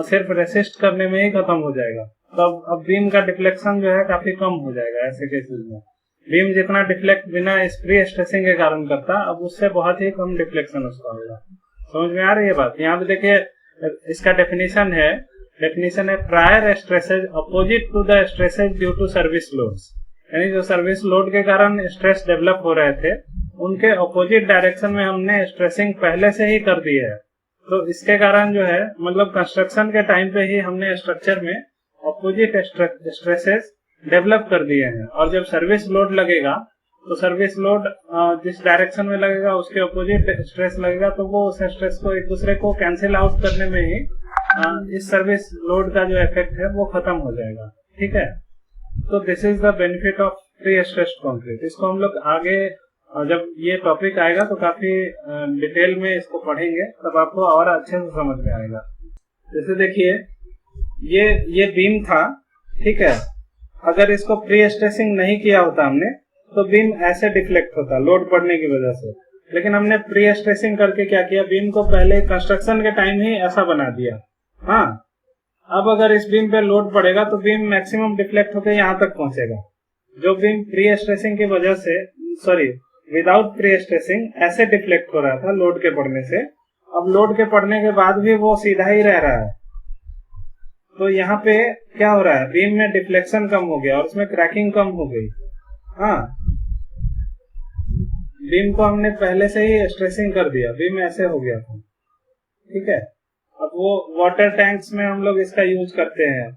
सिर्फ रेसिस्ट करने में ही खत्म हो जाएगा। तो अब बीम का डिफ्लेक्शन जो है काफी कम हो जाएगा ऐसे केसेस में। बीम जितना डिफ्लेक्ट बिना इस प्री स्ट्रेसिंग के कारण करता, अब उससे बहुत ही कम डिफ्लेक्शन उसका होगा। समझ में आ रही है बात? यहाँ पे देखिए इसका डेफिनेशन है prior stresses opposite to the stresses due to service loads. यानी जो सर्विस लोड के कारण स्ट्रेस डेवलप हो रहे थे उनके अपोजिट डायरेक्शन में हमने स्ट्रेसिंग पहले से ही कर दी है। तो इसके कारण जो है मतलब कंस्ट्रक्शन के टाइम पे ही हमने स्ट्रक्चर में अपोजिट स्ट्रेसेस डेवलप कर दिए हैं। और जब सर्विस लोड लगेगा तो सर्विस लोड जिस डायरेक्शन में लगेगा उसके अपोजिट स्ट्रेस लगेगा, तो वो उस स्ट्रेस को एक दूसरे को कैंसिल आउट करने में ही इस सर्विस लोड का जो इफेक्ट है वो खत्म हो जाएगा। ठीक है, तो this is the benefit of pre stressed concrete. इसको हम लोग आगे जब ये टॉपिक आएगा तो काफी डिटेल में इसको पढ़ेंगे, तब आपको और अच्छे से समझ में आएगा। जैसे देखिए ये बीम था, ठीक है, अगर इसको प्री स्ट्रेसिंग नहीं किया होता हमने तो बीम ऐसे डिफ्लेक्ट होता लोड पड़ने की वजह से। लेकिन हमने प्री स्ट्रेसिंग करके क्या किया, बीम को पहले कंस्ट्रक्शन के टाइम ही ऐसा बना दिया। हाँ, अब अगर इस बीम पे लोड पड़ेगा तो बीम मैक्सिमम डिफ्लेक्ट होकर यहाँ तक पहुंचेगा। जो बीम प्री स्ट्रेसिंग की वजह से विदाउट प्री स्ट्रेसिंग ऐसे डिफ्लेक्ट हो रहा था लोड के पड़ने से, अब लोड के पड़ने के बाद भी वो सीधा ही रह रहा है। तो यहाँ पे क्या हो रहा है, बीम में डिफ्लेक्शन कम हो गया और उसमें क्रैकिंग कम हो गई। हाँ, बीम को हमने पहले से ही स्ट्रेसिंग कर दिया, बीम ऐसे हो गया था, ठीक है। अब वो वाटर टैंक्स में हम लोग इसका यूज करते हैं,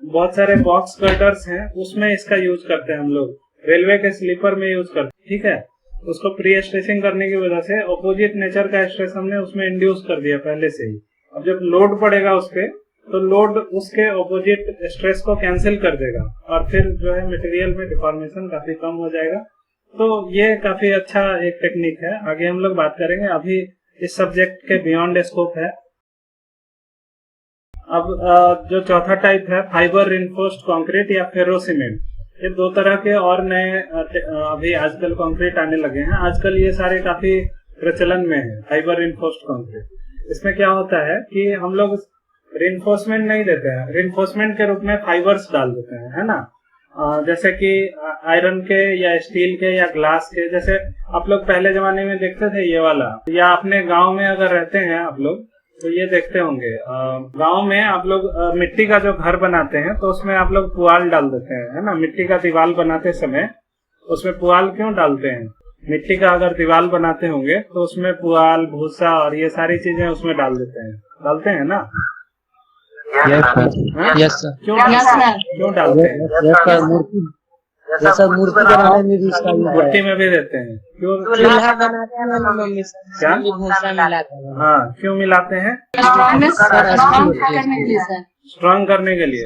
बहुत सारे बॉक्स गर्डर्स हैं उसमें इसका यूज करते हैं हम लोग, रेलवे के स्लीपर में यूज करते हैं, ठीक है। उसको प्री स्ट्रेसिंग करने की वजह से ऑपोजिट नेचर का स्ट्रेस हमने उसमें इंड्यूस कर दिया पहले से ही। अब जब लोड पड़ेगा उस पे तो लोड उसके ऑपोजिट स्ट्रेस को कैंसिल कर देगा और फिर जो है मटेरियल में डिफॉर्मेशन काफी कम हो जाएगा। तो ये काफी अच्छा एक टेक्निक है, आगे हम लोग बात करेंगे। अभी इस सब्जेक्ट के बियॉन्ड स्कोप है। अब जो चौथा टाइप है फाइबर रिइंफोर्स्ड कंक्रीट या फेरो सीमेंट, ये दो तरह के और नए अभी आजकल कंक्रीट आने लगे हैं। आजकल ये सारे काफी प्रचलन में है, फाइबर रिइंफोर्स्ड कंक्रीट। इसमें क्या होता है कि हम लोग रिइंफोर्समेंट नहीं देते हैं, रिइंफोर्समेंट के रूप में फाइबर्स डाल देते हैं, है ना। जैसे कि आयरन के या स्टील के या ग्लास के, जैसे आप लोग पहले जमाने में देखते थे ये वाला, या अपने गांव में अगर रहते हैं आप लोग तो ये देखते होंगे, गांव में आप लोग मिट्टी का जो घर बनाते हैं तो उसमें आप लोग पुआल डाल देते हैं, है ना। मिट्टी का दीवार बनाते समय उसमें पुआल क्यों डालते हैं? मिट्टी का अगर दीवार बनाते होंगे तो उसमें पुआल, भूसा और ये सारी चीजें उसमें डाल देते हैं, डालते हैं ना। Yes sir. क्यों डालते हैं? ये सब मूर्ति बनाने में भी इसका यूज मूर्ति में भी देते हैं। क्यों? चूल्हा बनाते हैं ना मम्मी क्या? भूसा मिलाते हैं। हाँ, क्यों मिलाते हैं? स्ट्रॉन्ग करने के लिए।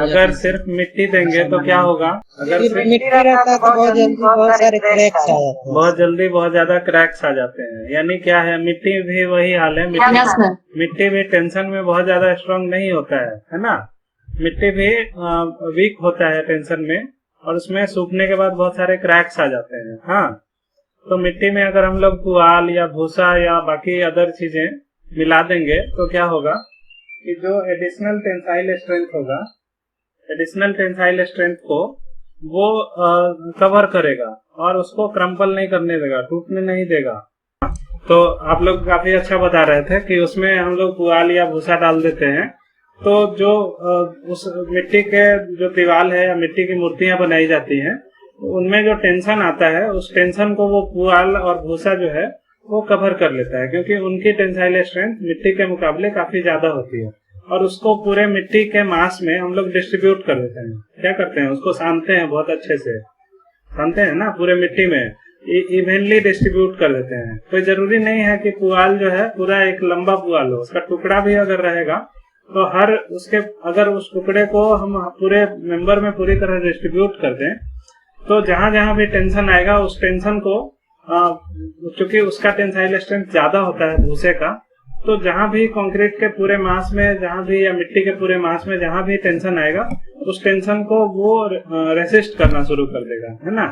अगर सिर्फ मिट्टी देंगे तो क्या होगा? अगर सिर्फ मिट्टी रहता है तो बहुत जल्दी बहुत सारे क्रैक्स आ जाते हैं, बहुत जल्दी बहुत ज्यादा क्रैक्स आ जाते हैं। यानी क्या है, मिट्टी भी वही हाल है, मिट्टी भी टेंशन में बहुत ज्यादा स्ट्रॉन्ग नहीं होता है ना। मिट्टी भी वीक होता है टेंशन में और उसमें सूखने के बाद बहुत सारे क्रैक्स आ जाते हैं। हाँ, तो मिट्टी में अगर हम लोग पुआल या भूसा या बाकी अदर चीजें मिला देंगे तो क्या होगा कि जो एडिशनल टेंसाइल स्ट्रेंथ होगा, एडिशनल टेंसाइल स्ट्रेंथ को वो कवर करेगा और उसको क्रम्पल नहीं करने देगा, टूटने नहीं देगा। तो आप लोग काफी अच्छा बता रहे थे कि उसमें हम लोग पुआल या भूसा डाल देते हैं तो जो उस मिट्टी के जो दीवार है या मिट्टी की मूर्तियां बनाई जाती हैं उनमें जो टेंशन आता है उस टेंशन को वो पुआल और भूसा जो है वो कवर कर लेता है, क्योंकि उनकी टेंसाइल स्ट्रेंथ मिट्टी के मुकाबले काफी ज्यादा होती है। और उसको पूरे मिट्टी के मास में हम लोग डिस्ट्रीब्यूट कर देते हैं। क्या करते हैं, उसको सानते हैं, बहुत अच्छे से सानते हैं ना, पूरे मिट्टी में इवनली डिस्ट्रीब्यूट कर देते हैं। कोई जरूरी नहीं है कि पुआल जो है पूरा एक लंबा पुआल हो, उसका टुकड़ा भी अगर रहेगा तो हर उसके अगर उस टुकड़े को हम पूरे मेंबर में पूरी तरह डिस्ट्रीब्यूट कर दें तो जहां जहां भी टेंशन आएगा उस टेंशन को, चूंकि उसका टेंसाइल स्ट्रेंथ ज्यादा होता है भूसे का, तो जहां भी कंक्रीट के पूरे मास में, जहां भी या मिट्टी के पूरे मास में जहां भी टेंशन आएगा उस टेंशन को वो रेसिस्ट करना शुरू कर देगा, है ना।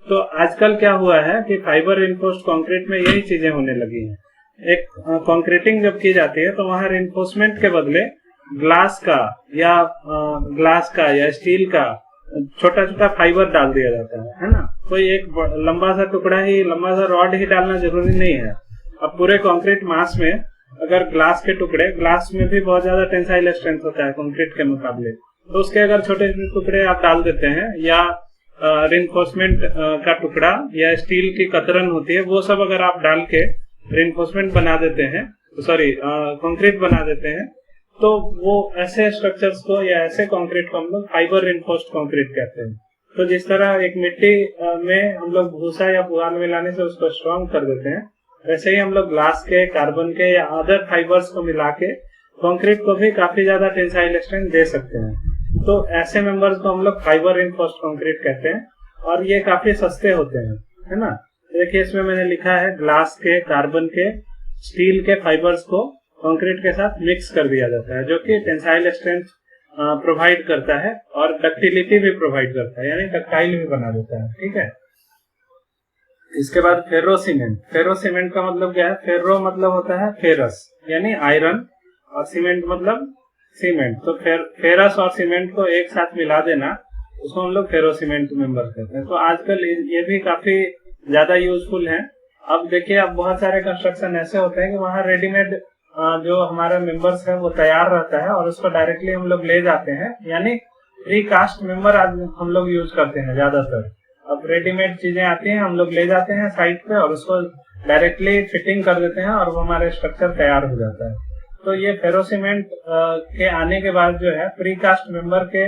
तो आजकल क्या हुआ है कि फाइबर रिइंफोर्स्ड कंक्रीट में यही चीजें होने लगी हैं। एक कंक्रीटिंग जब की जाती है तो वहां रिइंफोर्समेंट के बदले ग्लास का या स्टील का छोटा छोटा फाइबर डाल दिया जाता है ना। कोई एक लंबा सा टुकड़ा ही, लंबा सा रॉड ही डालना जरूरी नहीं है। अब पूरे कंक्रीट मास में अगर ग्लास के टुकड़े, ग्लास में भी बहुत ज्यादा टेंसाइल स्ट्रेंथ होता है कंक्रीट के मुकाबले, तो उसके अगर छोटे छोटे टुकड़े आप डाल देते हैं या रिइंफोर्समेंट का टुकड़ा या स्टील की कतरन होती है वो सब अगर आप डाल के रिइंफोर्समेंट बना देते हैं, कंक्रीट बना देते हैं, तो वो ऐसे स्ट्रक्चर्स को या ऐसे कंक्रीट को हम लोग फाइबर रिइंफोर्स्ड कंक्रीट कहते हैं। तो जिस तरह एक मिट्टी में हम लोग भूसा या पुआल मिलाने से उसको स्ट्रॉन्ग कर देते हैं, वैसे ही हम लोग ग्लास के, कार्बन के या अदर फाइबर्स को मिला के कंक्रीट को भी काफी ज्यादा टेंसाइल स्ट्रेंथ दे सकते हैं। तो ऐसे मेंबर्स को हम लोग फाइबर रिइंफोर्स्ड कंक्रीट कहते हैं और ये काफी सस्ते होते हैं, है ना। देखिए इसमें मैंने लिखा है ग्लास के, कार्बन के, स्टील के फाइबर्स को कंक्रीट के साथ मिक्स कर दिया जाता है, जो कि टेंसाइल स्ट्रेंथ प्रोवाइड करता है और डक्टिलिटी भी प्रोवाइड करता है, यानी डक्टाइल भी बना देता है, ठीक है। इसके बाद फेरो सीमेंट। फेरो सीमेंट का मतलब क्या है? फेरो मतलब होता है फेरस यानी आयरन, और सीमेंट मतलब सीमेंट। तो फेरस और सीमेंट को एक साथ मिला देना, उसको हम लोग फेरो सीमेंट मेंबर कहते हैं। तो आजकल ये भी काफी ज्यादा यूजफुल है। अब देखिए, अब बहुत सारे कंस्ट्रक्शन ऐसे होते हैं कि वहाँ रेडीमेड जो हमारा मेंबर्स है वो तैयार रहता है और उसको डायरेक्टली हम लोग ले जाते हैं, यानी प्री कास्ट मेंबर आज हम लोग यूज करते हैं ज्यादातर। अब रेडीमेड चीजें आती हैं, हम लोग ले जाते हैं साइट पे और उसको डायरेक्टली फिटिंग कर देते हैं और वो हमारे स्ट्रक्चर तैयार हो जाता है। तो ये फेरो सीमेंट के आने के बाद जो है प्री कास्ट मेंबर के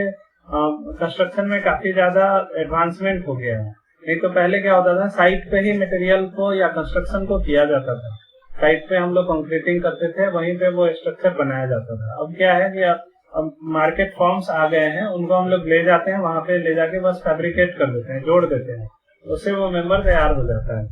कंस्ट्रक्शन में काफी ज्यादा एडवांसमेंट हो गया है। नहीं तो पहले क्या होता था, साइट पे ही मटेरियल को या कंस्ट्रक्शन को किया जाता था, साइट पे हम लोग कंक्रीटिंग करते थे, वहीं पे वो स्ट्रक्चर बनाया जाता था। अब क्या है कि अब मार्केट फॉर्म्स आ गए हैं, उनको हम लोग ले जाते हैं, वहां पे ले जाके बस फैब्रिकेट कर देते हैं, जोड़ देते हैं, उससे वो मेंबर तैयार हो जाता है।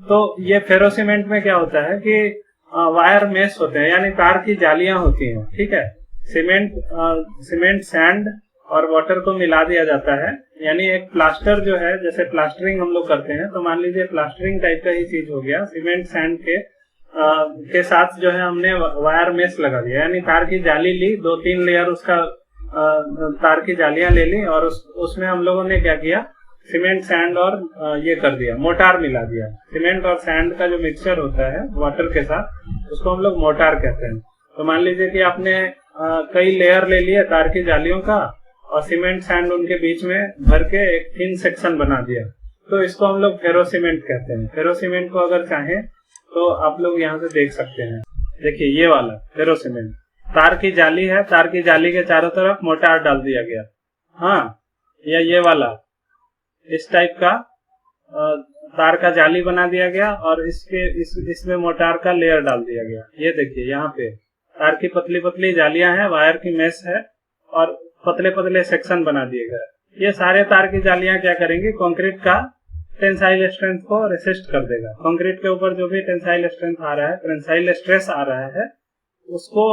तो ये फेरो सीमेंट में क्या होता है कि वायर मेश होते हैं, यानी तार की जालियां होती हैं, ठीक है। सीमेंट सैंड और वाटर को मिला दिया जाता है, यानी एक प्लास्टर जो है, जैसे प्लास्टरिंग हम लोग करते हैं, तो मान लीजिए प्लास्टरिंग टाइप का ही चीज हो गया। सीमेंट सैंड के साथ जो है हमने वायर मेश लगा दिया, यानी तार की जाली ली, 2-3 लेयर उसका तार की जालियां ले ली और उसमें हम लोगों ने क्या किया, सीमेंट सैंड और ये कर दिया, मोटार मिला दिया। सीमेंट और सैंड का जो मिक्सचर होता है वाटर के साथ, उसको हम लोग मोटार कहते हैं। तो मान लीजिए कि आपने कई लेयर ले लिए तार की जालियों का और सीमेंट सैंड उनके बीच में भर के एक थिन सेक्शन बना दिया, तो इसको हम लोग फेरो सीमेंट कहते हैं। फेरो सीमेंट को अगर चाहें तो आप लोग यहाँ से देख सकते हैं, देखिए ये वाला फेरो सीमेंट, तार की जाली है, तार की जाली के चारों तरफ मोटार डाल दिया गया, हाँ, या ये वाला इस टाइप का तार का जाली बना दिया गया और इसमें मोटार का लेयर डाल दिया गया। ये देखिए यहाँ पे तार की पतली पतली जालियां हैं, वायर की मेश है और पतले पतले सेक्शन बना दिए गए। ये सारे तार की जालियां क्या करेंगी, कंक्रीट का टेंसाइल स्ट्रेंथ को रेसिस्ट कर देगा। कंक्रीट के ऊपर जो भी टेंसाइल स्ट्रेंथ आ रहा है, टेंसाइल स्ट्रेस आ रहा है, उसको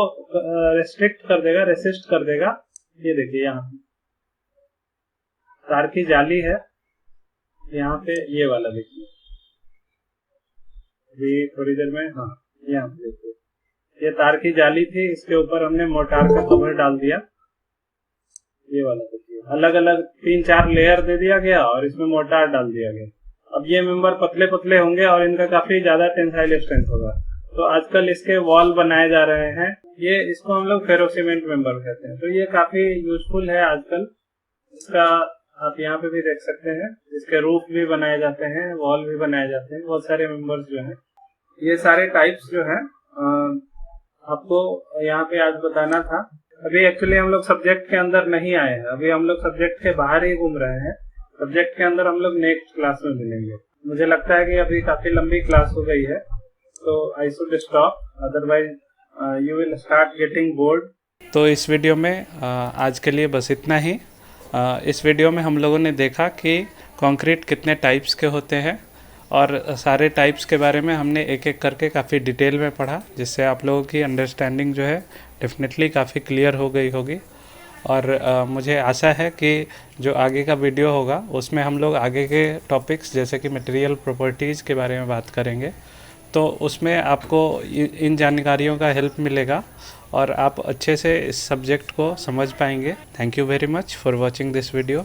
रेस्ट्रिक्ट कर देगा, रेसिस्ट कर देगा। ये देखिए यहाँ तार की जाली है, यहाँ पे ये वाला देखिए, अभी थोड़ी देर में, हाँ यहाँ पे देखिए, ये तार की जाली थी, इसके ऊपर हमने मोटार का कवर डाल दिया। ये वाला देखिए, अलग अलग 3-4 लेयर दे दिया गया और इसमें मोटार डाल दिया गया। अब ये मेंबर पतले पतले होंगे और इनका काफी ज्यादा टेंसाइल स्ट्रेंथ होगा, तो आजकल इसके वॉल बनाए जा रहे हैं। ये इसको हम लोग फेरो सीमेंट मेंबर कहते हैं। तो ये काफी यूजफुल है आजकल, इसका आप यहाँ पे भी देख सकते हैं, इसके रूफ भी बनाए जाते हैं, वॉल भी बनाए जाते हैं, बहुत सारे मेंबर्स जो हैं। ये सारे टाइप्स जो हैं आपको यहाँ पे आज बताना था। अभी एक्चुअली हम लोग सब्जेक्ट के अंदर नहीं आए हैं, अभी हम लोग सब्जेक्ट के बाहर ही घूम रहे हैं। सब्जेक्ट के अंदर हम लोग नेक्स्ट क्लास में मिलेंगे। मुझे लगता है कि अभी काफी लंबी क्लास हो गई है, तो I should stop, otherwise you will start getting bored. तो इस वीडियो में आज के लिए बस इतना ही। इस वीडियो में हम लोगों ने देखा कि कंक्रीट कितने टाइप्स के होते हैं और सारे टाइप्स के बारे में हमने एक एक करके काफ़ी डिटेल में पढ़ा, जिससे आप लोगों की अंडरस्टैंडिंग जो है डेफिनेटली काफ़ी क्लियर हो गई होगी। और मुझे आशा है कि जो आगे का वीडियो होगा उसमें हम लोग आगे के टॉपिक्स जैसे कि मटेरियल प्रॉपर्टीज़ के बारे में बात करेंगे, तो उसमें आपको इन जानकारियों का हेल्प मिलेगा और आप अच्छे से इस सब्जेक्ट को समझ पाएंगे। Thank you very much for watching this video.